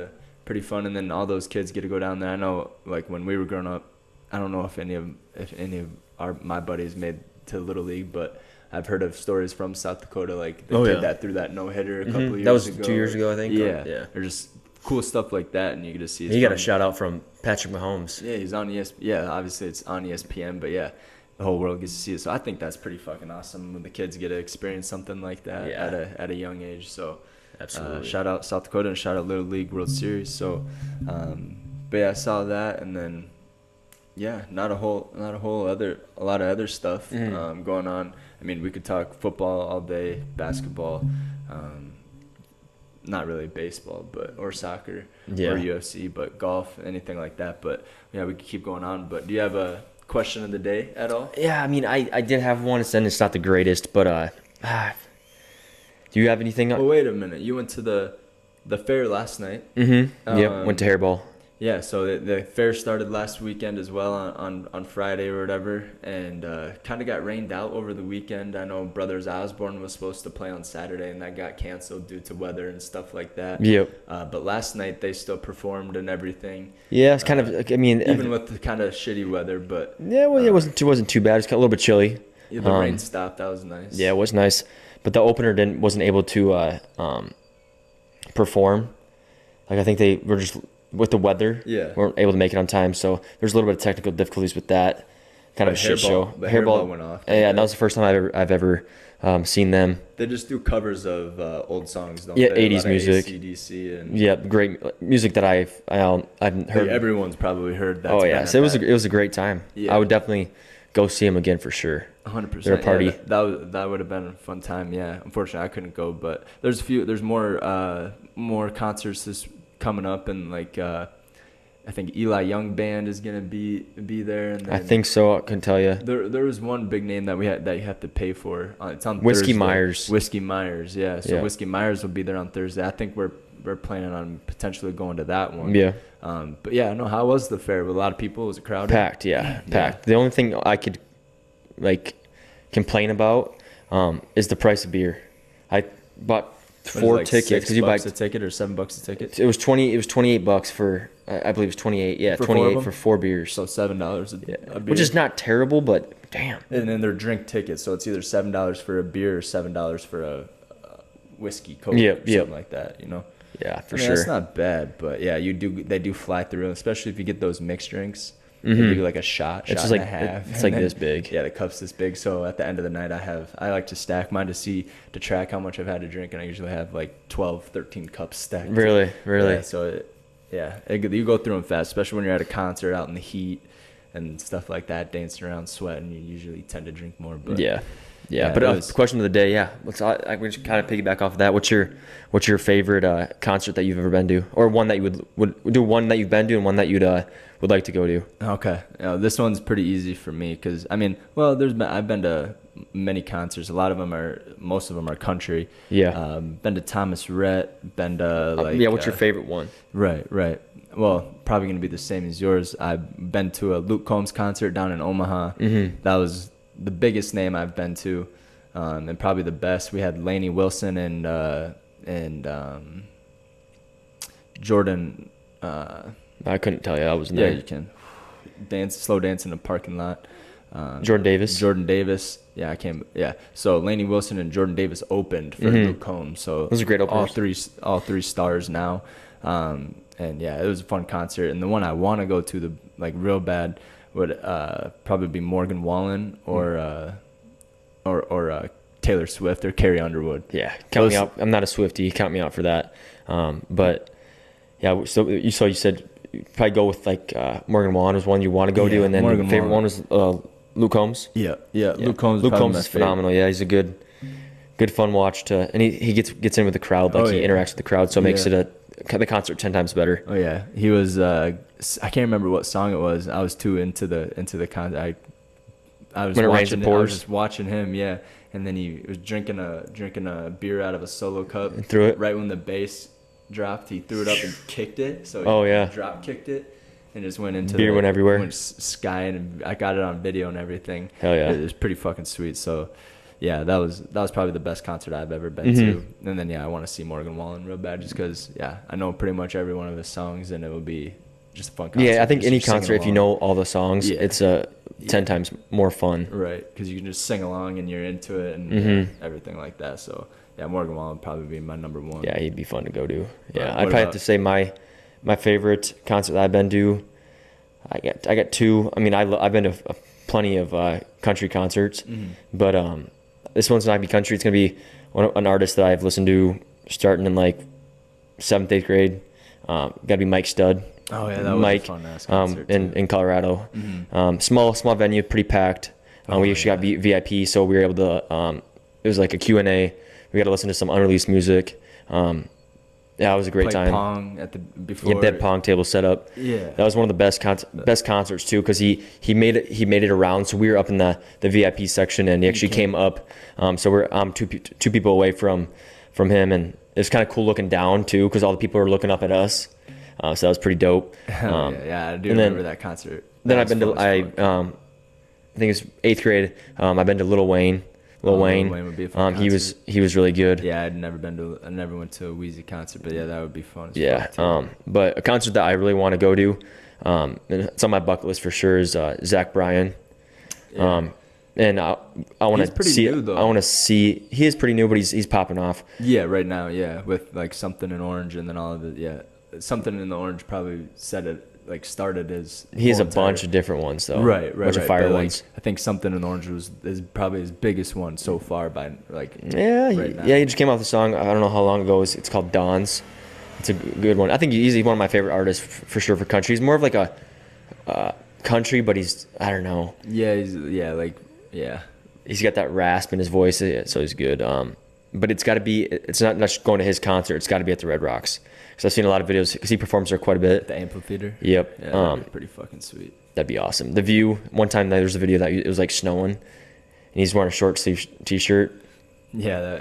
And then all those kids get to go down there. I know, like when we were growing up, I don't know if any of my buddies made to Little League, but I've heard of stories from South Dakota, like they did that through that no-hitter a couple of years ago. That was 2 years ago, I think. Yeah. Or just cool stuff like that, and you get to see. You got a shout out from Patrick Mahomes. Yeah, he's on ESPN. Yeah, obviously it's on ESPN, but yeah, the whole world gets to see it. So I think that's pretty fucking awesome when the kids get to experience something like that at a young age. So absolutely, shout out South Dakota and shout out Little League World Series. So, but yeah, I saw that, and then not a lot of other stuff going on. I mean, we could talk football all day, basketball. Not really baseball, or soccer, or UFC, but golf, anything like that. But yeah, we could keep going on. But do you have a question of the day at all? Yeah, I mean, I did have one. It's not the greatest, but do you have anything? Well, wait a minute. You went to the fair last night. Mm-hmm. Yep, went to Hairball. Yeah, so the fair started last weekend as well on Friday or whatever, and kind of got rained out over the weekend. I know Brothers Osborne was supposed to play on Saturday, and that got canceled due to weather and stuff like that. Yep. But last night they still performed and everything. Yeah, it's kind of. I mean, even with the kind of shitty weather, but yeah, well, it wasn't too bad. It's a little bit chilly. Yeah, the rain stopped. That was nice. Yeah, it was nice, but the opener wasn't able to perform. Like I think they were just. With the weather, weren't able to make it on time, so there's a little bit of technical difficulties with that. Kind of a shit show. The hairball went off. Yeah, and that was the first time I've ever seen them. They just do covers of old songs, don't they? Yeah, 80s music. AC/DC and yeah, great music that I've heard. Everyone's probably heard that. Oh yeah, so it was a great time. Yeah. I would definitely go see them again for sure. 100%. They're a party. Yeah, that would have been a fun time. Yeah, unfortunately I couldn't go, but there's more concerts coming up, and like I think Eli Young Band is gonna be there. And I think so. I can tell you. There was one big name that you have to pay for. It's on Whiskey Thursday. Myers. Whiskey Myers, yeah. So Whiskey Myers will be there on Thursday. I think we're planning on potentially going to that one. Yeah. But yeah, no. How was the fair? With a lot of people? Was it crowded? Packed. Yeah, packed. The only thing I could complain about is the price of beer. I bought 4 tickets because you buy a ticket or $7 a ticket. It was $28 for I believe it was 28. Yeah, 28 for 4 beers. So $7 a beer, which is not terrible, but damn. And then they're drink tickets, so it's either $7 for a beer or $7 for a whiskey Coke or something like that. You know. Yeah, for sure. That's not bad, but yeah, they do fly through, especially if you get those mixed drinks. They do like a shot it's and a half. It's like this big. Yeah, the cup's this big. So at the end of the night, I like to stack mine to track how much I've had to drink, and I usually have like 12, 13 cups stacked. Really? Yeah, so you go through them fast, especially when you're at a concert out in the heat and stuff like that, dancing around, sweating. You usually tend to drink more. But yeah. But the question of the day, we just kind of piggyback off of that. What's your favorite concert that you've ever been to, or one that you would do, one that you've been to, and one that you'd would like to go to? Okay, this one's pretty easy for me because I've been to many concerts. Most of them are country. Yeah. Been to Thomas Rhett. Been to what's your favorite one? Right. Well, probably gonna be the same as yours. I've been to a Luke Combs concert down in Omaha. Mm-hmm. That was the biggest name I've been to, and probably the best. We had Lainey Wilson and Jordan. I couldn't tell you. I wasn't there. Yeah, you can slow dance in the parking lot. Jordan Davis. Yeah, I came. Yeah, so Lainey Wilson and Jordan Davis opened for Luke Combs. So those are great openers. All three stars now. And yeah, it was a fun concert. And the one I want to go to real bad would probably be Morgan Wallen or Taylor Swift or Carrie Underwood. Yeah, count me out. I'm not a Swiftie. Count me out for that. But yeah, so you said you'd probably go with Morgan Wallen was one you want to go to, and then your favorite one was Luke Combs. Yeah. Luke Combs is phenomenal. Yeah, he's a good fun watch to, and he gets in with the crowd. He interacts with the crowd, so it makes it the concert 10 times better. Oh yeah, he was. I can't remember what song it was. I was too into the concert. I was just watching him. Yeah, and then he was drinking a beer out of a solo cup. And threw it right when the bass dropped. He threw it up and kicked it. So he drop kicked it and just went into beer went everywhere. Went skying, and I got it on video and everything. Hell yeah, it was pretty fucking sweet. So. Yeah, that was probably the best concert I've ever been to. And then I want to see Morgan Wallen real bad just because I know pretty much every one of his songs, and it would be just a fun concert. Yeah, I think any concert, if you know all the songs, it's 10 times more fun. Right, because you can just sing along and you're into it and everything like that. So yeah, Morgan Wallen would probably be my number one. Yeah, he'd be fun to go to. Yeah, I'd probably have to say my favorite concert that I've been to. I got two. I mean, I've been to plenty of country concerts, but this one's not gonna be country. It's gonna be an artist that I've listened to starting in 7th, 8th grade. Gotta be Mike Stud. Oh yeah, that was a fun ass concert in Colorado. Small venue, pretty packed. We actually got VIP, so we were able to. It was like a Q&A. We got to listen to some unreleased music. Yeah, it was a great time. Pong at the before. Yeah, that pong table set up. Yeah, that was one of the best concerts too, because he made it around. So we were up in the VIP section, and he actually came up. So I'm two people away from him, and it's kind of cool looking down too, because all the people are looking up at us. So that was pretty dope. Yeah, I do remember that concert. Then I've been to I think it's 8th grade. I've been to Lil Wayne. Lil Wayne would be a fun concert. He was really good. Yeah, I never went to a Weezy concert, but yeah, that would be fun. But a concert that I really want to go to, and it's on my bucket list for sure, is Zach Bryan. Yeah. And I want to see. New, though. I want to see. He is pretty new, but he's popping off. Yeah, right now, yeah, with like Something in Orange, and then all of it. Yeah, Something in the Orange probably started as. He has a bunch of different ones though. Right. Bunch of fire ones. I think Something in the Orange is probably his biggest one so far by like. Yeah, he just came out with a song. I don't know how long ago. It's called Dawns. It's a good one. I think he's one of my favorite artists for sure for country. He's more of like a country, but I don't know. Yeah. He's got that rasp in his voice, so he's good. But it's not just going to his concert. It's got to be at the Red Rocks. Because I've seen a lot of videos, because he performs there quite a bit. The amphitheater? Yep. Yeah, that'd be pretty fucking sweet. That'd be awesome. The View, one time there was a video that it was like snowing, and he's wearing a short sleeve t-shirt. Yeah,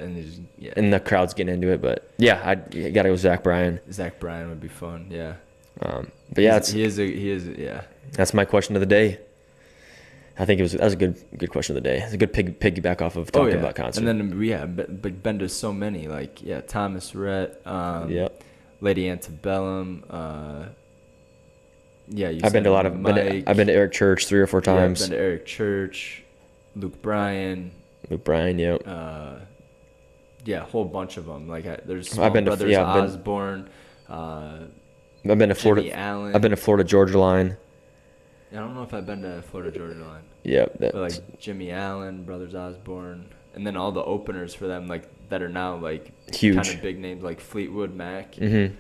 and the crowd's getting into it. But yeah, you gotta go Zach Bryan. Zach Bryan would be fun, yeah. But yeah, he is. That's my question of the day. I think that was a good question of the day. It's a good piggyback off of talking about concerts. And then been to so many, like Thomas Rhett, Lady Antebellum. I've been to a lot of. I've been to Eric Church 3 or 4 times. I've been to Eric Church, Luke Bryan. Yep. A whole bunch of them. Like there's I've been Brothers to, Osborne. I've been to Florida. Jimmy Allen. I've been to Florida Georgia Line. I don't know if I've been to Florida Georgia Line. Yeah, but like Jimmy Allen, Brothers Osborne, and then all the openers for them, like that are now like huge, kind of big names, like Fleetwood Mac. Mm-hmm.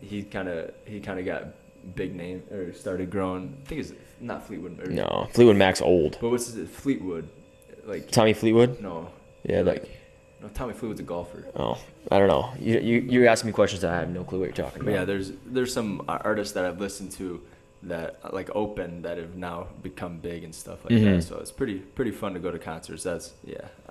He kind of got big name or started growing. I think it's not Fleetwood. No, Fleetwood Mac's old. But what's it? Fleetwood, like Tommy Fleetwood? No. Yeah, no, Tommy Fleetwood's a golfer. Oh, I don't know. You're asking me questions that I have no clue what you're talking about. But yeah, there's some artists that I've listened to that like open that have now become big and stuff like that. So it's pretty fun to go to concerts. I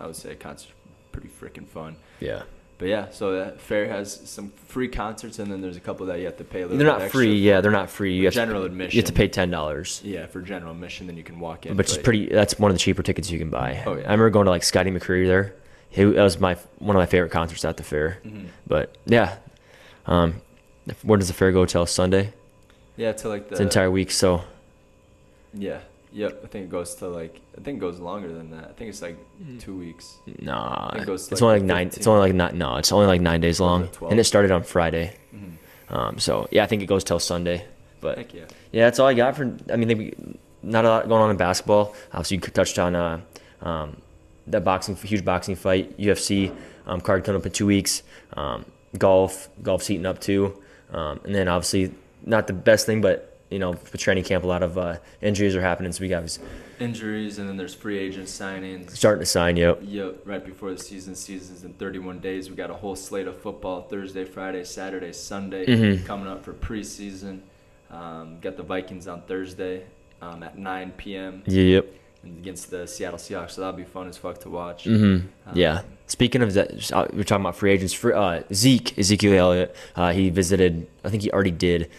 would say concerts pretty freaking fun. Yeah. But yeah, so that fair has some free concerts, and then there's a couple that you have to pay a little. They're bit not extra free. Yeah, they're not free. You have general admission. You have to pay $10. Yeah, for general admission, then you can walk in. But it's pretty. That's one of the cheaper tickets you can buy. Oh yeah. I remember going to like Scotty McCreery there. That was one of my favorite concerts at the fair. Mm-hmm. But yeah, where does the fair go till Sunday? Yeah, till like the entire week. So. Yeah. Yep. I think it goes longer than that. I think it's like 2 weeks. Nah. It's only like 9. It's only like 9 days long, and it started on Friday. Mm-hmm. So yeah, I think it goes till Sunday. But heck yeah. Yeah, that's all I got for. I mean, not a lot going on in basketball. Obviously, you touched on that huge boxing fight, UFC card coming up in 2 weeks. Golf's heating up too, and then obviously not the best thing, but. With training camp, a lot of injuries are happening. So we got injuries, and then there's free agent signings. Starting to sign, yep. Yep, right before the season's in 31 days. We got a whole slate of football, Thursday, Friday, Saturday, Sunday, coming up for preseason. Got the Vikings on Thursday at 9 p.m. Yep. Against the Seattle Seahawks, so that'll be fun as fuck to watch. Yeah. Speaking of that, we're talking about free agents. Ezekiel Elliott, he visited. I think he already did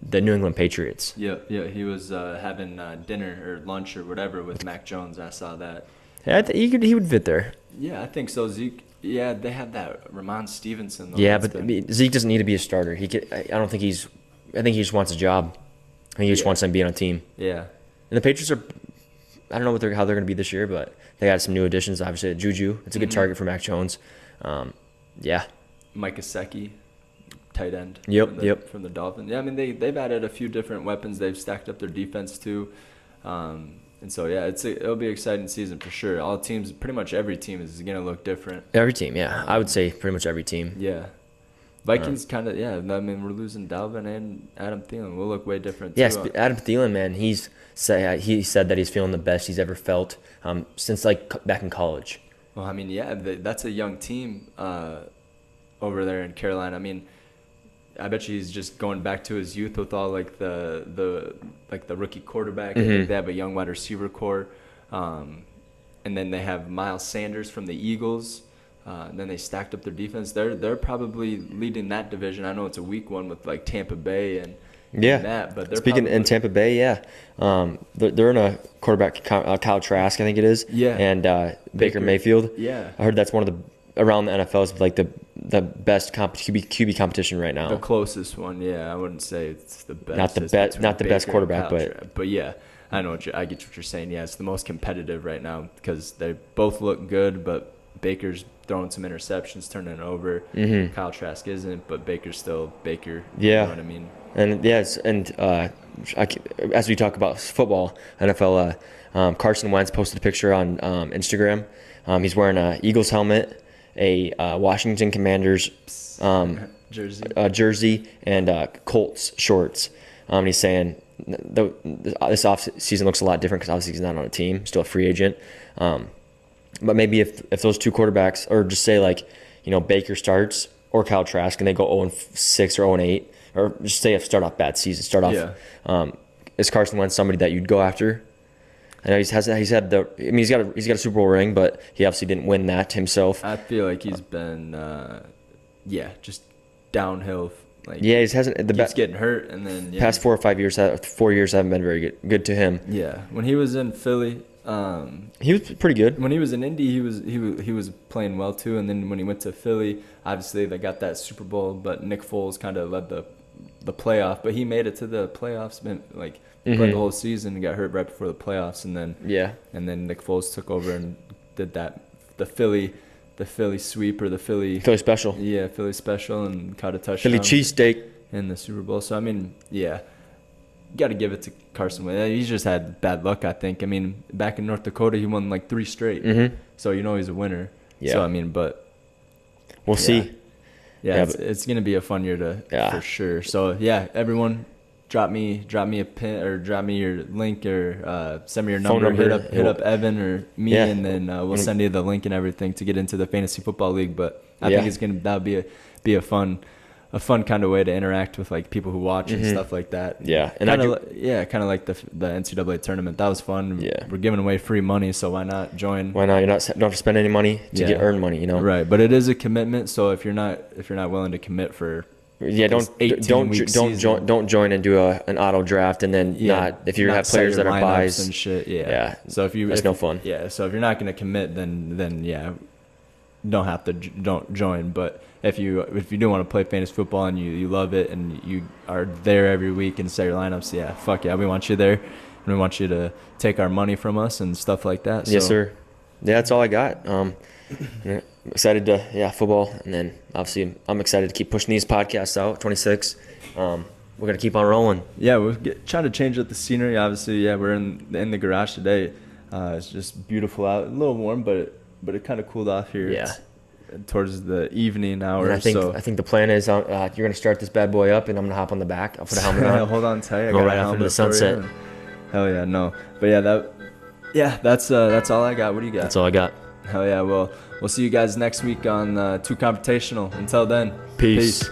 the New England Patriots. Yeah. He was having dinner or lunch or whatever with Mac Jones. I saw that. Yeah, he would fit there. Yeah, I think so. Zeke. Yeah, they have that Ramon Stevenson. Though. Yeah, but Zeke doesn't need to be a starter. I think he just wants a job. I think he just wants to be on a team. Yeah. And the Patriots are. I don't know how they're going to be this year, but they got some new additions. Obviously, Juju. It's a good target for Mac Jones. Yeah. Mike Gesicki, tight end. Yep. From the Dolphins. Yeah, I mean they've added a few different weapons. They've stacked up their defense too, and so yeah, it'll be an exciting season for sure. All teams, pretty much every team is going to look different. Every team, yeah. I would say pretty much every team. Yeah. Vikings kind of, yeah. I mean, we're losing Dalvin and Adam Thielen. We'll look way different too. Yes, Adam Thielen, man. He said that he's feeling the best he's ever felt since like back in college. Well, I mean, yeah, that's a young team over there in Carolina. I mean, I bet you he's just going back to his youth with all like the rookie quarterback. I think they have a young wide receiver core, and then they have Miles Sanders from the Eagles. Then they stacked up their defense. They're probably leading that division. I know it's a weak one with like Tampa Bay and that, but they're speaking in Tampa Bay, they're in a quarterback, Kyle Trask, I think it is. Yeah. And Baker Mayfield. Yeah. I heard that's one of the around the NFL's like the best QB competition right now. The closest one, yeah. I wouldn't say it's the best. Not the best quarterback, but yeah. I get what you're saying. Yeah, it's the most competitive right now because they both look good, but Baker's throwing some interceptions, turning it over. Mm-hmm. Kyle Trask isn't, but Baker's still Baker. Yeah. You know what I mean? And yes, as we talk about football, NFL, Carson Wentz posted a picture on Instagram. He's wearing a Eagles helmet, a Washington Commanders jersey, and Colts shorts. He's saying this off season looks a lot different because obviously he's not on a team, still a free agent. But maybe if those two quarterbacks, or just say like, Baker starts or Kyle Trask, and they go 0-6 or 0-8, or just say if start off bad season, is Carson Wentz somebody that you'd go after? I know he's got a Super Bowl ring, but he obviously didn't win that himself. I feel like he's been just downhill. Like, he hasn't. Keeps getting hurt, and then past 4 or 5 years, 4 years haven't been very good to him. Yeah, when he was in Philly, he was pretty good. When he was in Indy, he was playing well too. And then when he went to Philly, obviously they got that Super Bowl, but Nick Foles kind of led the playoff. But he made it to the playoffs, played the whole season, and got hurt right before the playoffs, and then Nick Foles took over and did the Philly sweep, or the Philly special. Yeah, Philly special, and caught a touchdown. Philly cheesesteak in the Super Bowl. So I mean, you got to give it to Carson Wentz. He's just had bad luck, I think. I mean, back in North Dakota, he won like 3 straight. Mm-hmm. So he's a winner. Yeah. So I mean, but we'll see. Yeah, it's gonna be a fun year for sure. So everyone, drop me a pin, or drop me your link, or send me your number. Hit up Evan or me, and then we'll send you the link and everything to get into the fantasy football league. But I think that'll be a fun kind of way to interact with like people who watch and stuff like that. Yeah, and kind of like the NCAA tournament. That was fun. Yeah, we're giving away free money, so why not join? Why not? You don't have to spend any money to earn money. Right, but it is a commitment. So if you're not willing to commit for don't join and do an auto draft and then not if you have players that are buys and shit. Yeah. So that's no fun. Yeah. So if you're not going to commit, then don't join. But if you do want to play fantasy football and you love it and you are there every week and set your lineups, fuck yeah, we want you there, and we want you to take our money from us and stuff like that. So. Yes, sir. Yeah, that's all I got. Excited to football, and then obviously I'm excited to keep pushing these podcasts out. 26. We're gonna keep on rolling. Yeah, we're trying to change up the scenery. Obviously, we're in the garage today. It's just beautiful out, a little warm, but it kind of cooled off here. Yeah. Towards the evening hours. I think the plan is you're gonna start this bad boy up, and I'm gonna hop on the back. I'll put a helmet on. Hold on tight. I go got right after the sunset. Hell yeah, no. But that's all I got. What do you got? That's all I got. Hell yeah. Well, we'll see you guys next week on TEW Confrontational. Until then, peace.